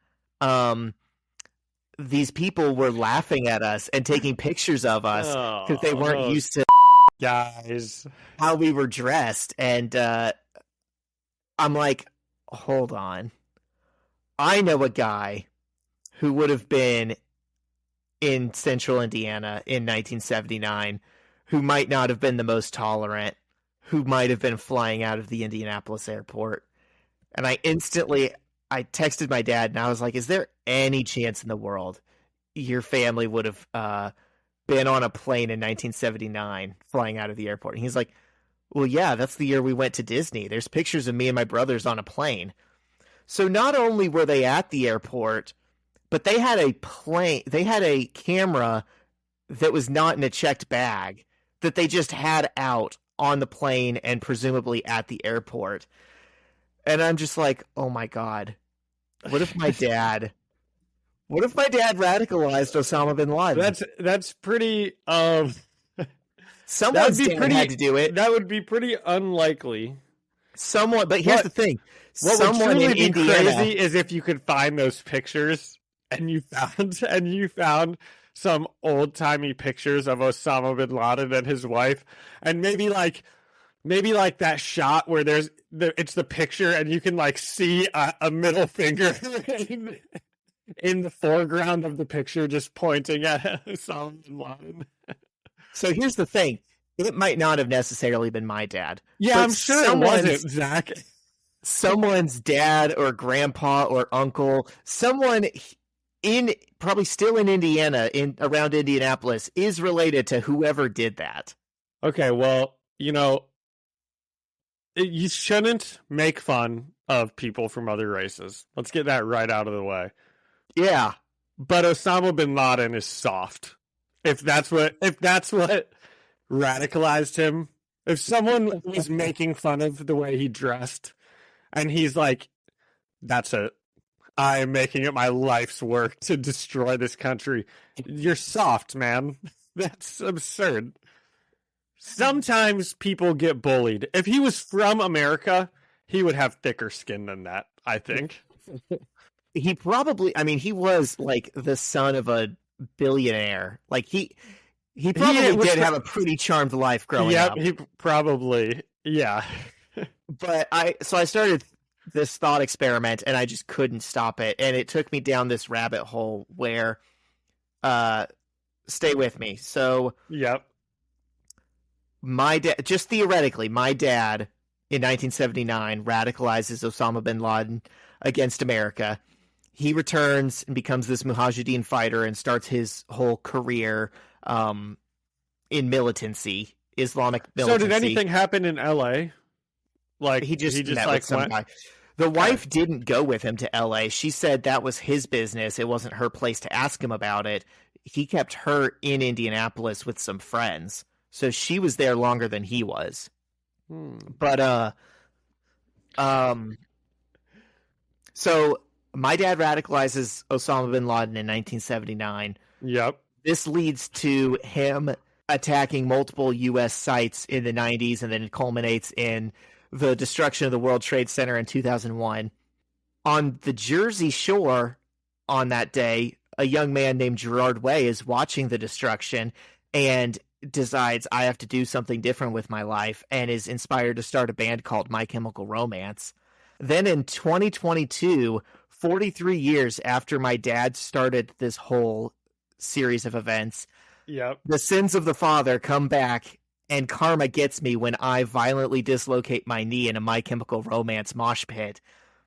these people were laughing at us and taking pictures of us because they weren't used to guys how we were dressed. And I'm like, hold on. I know a guy who would have been in central Indiana in 1979 who might not have been the most tolerant, who might have been flying out of the Indianapolis airport. And I texted my dad and I was like, is there any chance in the world your family would have been on a plane in 1979 flying out of the airport? And he's like, well, yeah, that's the year we went to Disney. There's pictures of me and my brothers on a plane. So not only were they at the airport, but they had a camera that was not in a checked bag that they just had out on the plane and presumably at the airport. And I'm just like, oh my God, what if my dad radicalized Osama bin Laden? That's pretty, someone's dad had to do it. That would be pretty unlikely. But here's the thing. What Someone would truly in be Indiana, crazy is if you could find those pictures and you found some old timey pictures of Osama bin Laden and his wife, and maybe like that shot where it's the picture and you can like see a middle finger in the foreground of the picture just pointing at Osama bin Laden. So here's the thing. It might not have necessarily been my dad. Yeah, I'm sure it wasn't, Zach. Someone's dad or grandpa or uncle, someone probably still in Indiana, around Indianapolis, is related to whoever did that. Okay, well, you shouldn't make fun of people from other races. Let's get that right out of the way. Yeah. But Osama bin Laden is soft. If that's what radicalized him, if someone was making fun of the way he dressed, and he's like, that's it. I am making it my life's work to destroy this country. You're soft, man. That's absurd. Sometimes people get bullied. If he was from America, he would have thicker skin than that, I think. He was like the son of a billionaire. Like he probably did have a pretty charmed life growing up. Yep, he probably, yeah. But I started this thought experiment and I just couldn't stop it. And it took me down this rabbit hole where, stay with me. So, yep. My dad, just theoretically, my dad in 1979 radicalizes Osama bin Laden against America. He returns and becomes this Mujahideen fighter and starts his whole career in militancy, Islamic militancy. So did anything happen in LA? Like he just met like with some guy. The wife didn't go with him to LA. She said that was his business. It wasn't her place to ask him about it. He kept her in Indianapolis with some friends. So she was there longer than he was. But so my dad radicalizes Osama bin Laden in 1979. Yep. This leads to him attacking multiple U.S. sites in the 90s, and then it culminates in the destruction of the World Trade Center in 2001. On the Jersey Shore on that day, a young man named Gerard Way is watching the destruction and decides, I have to do something different with my life, and is inspired to start a band called My Chemical Romance. Then in 2022, 43 years after my dad started this whole series of events, yep, the sins of the father come back, and karma gets me when I violently dislocate my knee in a My Chemical Romance mosh pit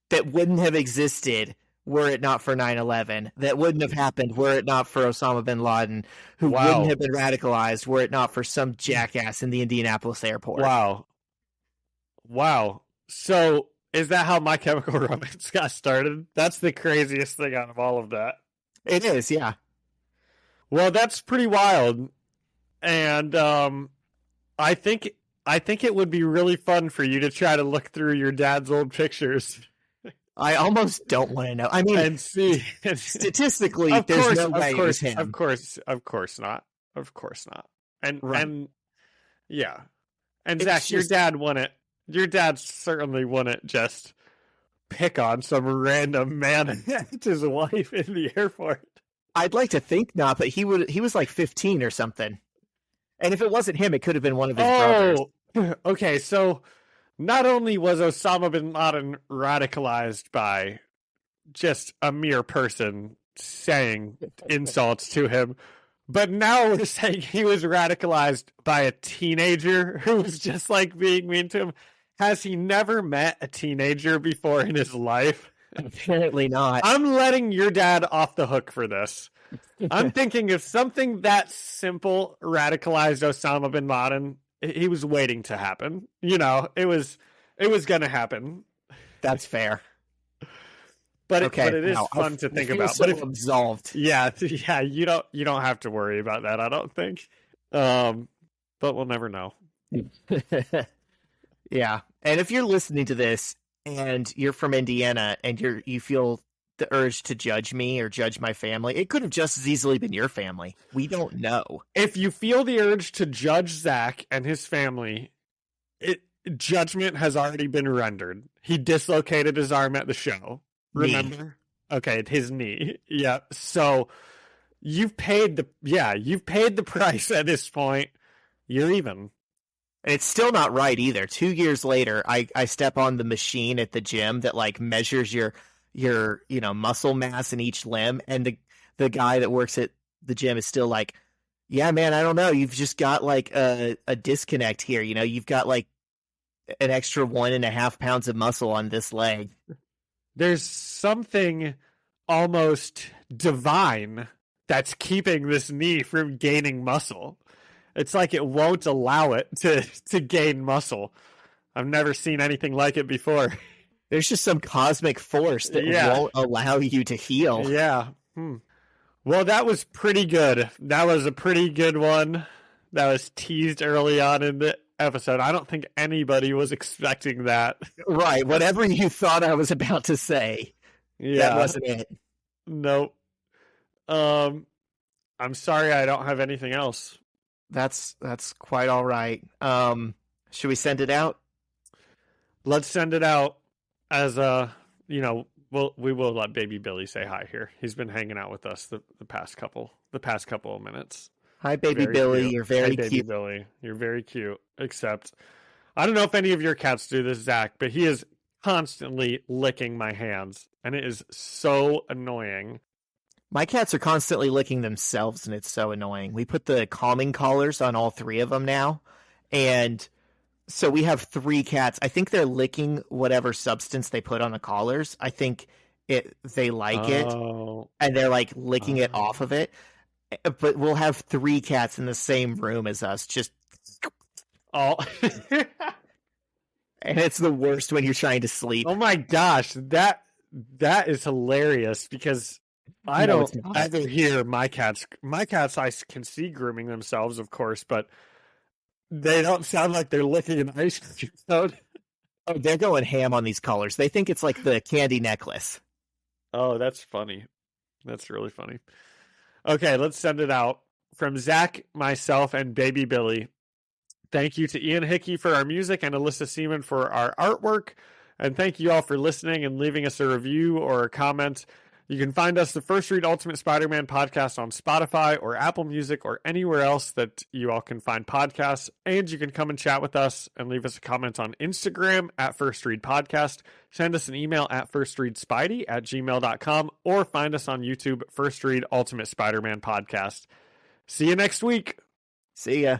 that wouldn't have existed were it not for 9/11, that wouldn't have happened were it not for Osama bin Laden, who wouldn't have been radicalized were it not for some jackass in the Indianapolis airport. Wow. So is that how My Chemical Romance got started? That's the craziest thing out of all of that. It is, yeah. Well, that's pretty wild. And I think it would be really fun for you to try to look through your dad's old pictures. I almost don't want to know. I mean, and see. Statistically, there's no way it was him. Of course not. And yeah. And Zach, your dad wouldn't. Your dad certainly wouldn't just pick on some random man and his wife in the airport. I'd like to think not, but he was like 15 or something. And if it wasn't him, it could have been one of his brothers. Okay, so not only was Osama bin Laden radicalized by just a mere person saying insults to him, but now we're saying he was radicalized by a teenager who was just like being mean to him. Has he never met a teenager before in his life? Apparently not. I'm letting your dad off the hook for this. I'm thinking if something that simple radicalized Osama bin Laden, he was waiting to happen. You know, it was going to happen. That's fair. But it is fun to think about. So but if absolved, yeah, you don't have to worry about that. I don't think. But we'll never know. Yeah, and if you're listening to this and you're from Indiana and you feel the urge to judge me or judge my family, it could have just as easily been your family. We don't know. If you feel the urge to judge Zach and his family, judgment has already been rendered. He dislocated his arm at the show. Remember? Okay, his knee. Yeah. So you've paid the price at this point. You're even. And it's still not right either. 2 years later, I step on the machine at the gym that like measures your muscle mass in each limb, and the guy that works at the gym is still like, yeah, man, I don't know. You've just got like a disconnect here. You know, you've got like an extra 1.5 pounds of muscle on this leg. There's something almost divine that's keeping this knee from gaining muscle. It's like it won't allow it to gain muscle. I've never seen anything like it before. There's just some cosmic force that won't allow you to heal. Yeah. Well, that was pretty good. That was a pretty good one. That was teased early on in the episode. I don't think anybody was expecting that. Right. Whatever you thought I was about to say, that wasn't it. Nope. I'm sorry I don't have anything else. That's quite all right. Should we send it out? Let's send it out as we will let Baby Billy say hi here. He's been hanging out with us the past couple of minutes. Hi, Baby Billy. Cute. You're very cute. Baby Billy. You're very cute. Except, I don't know if any of your cats do this, Zach, but he is constantly licking my hands, and it is so annoying. My cats are constantly licking themselves, and it's so annoying. We put the calming collars on all 3 of them now, and so we have 3 cats. I think they're licking whatever substance they put on the collars. I think they like it, and they're like licking it off of it. But we'll have 3 cats in the same room as us, just and it's the worst when you're trying to sleep. Oh my gosh, that is hilarious because I don't ever hear my cats. My cats, I can see grooming themselves, of course, but they don't sound like they're licking an ice cream cone. Oh, they're going ham on these collars. They think it's like the candy necklace. Oh, that's funny. That's really funny. Okay, let's send it out. From Zach, myself, and Baby Billy. Thank you to Ian Hickey for our music and Alyssa Seaman for our artwork. And thank you all for listening and leaving us a review or a comment. You can find us, the First Read Ultimate Spider-Man podcast, on Spotify or Apple Music or anywhere else that you all can find podcasts. And you can come and chat with us and leave us a comment on Instagram at First Read Podcast. Send us an email at firstreadspidey@gmail.com or find us on YouTube, First Read Ultimate Spider-Man podcast. See you next week. See ya.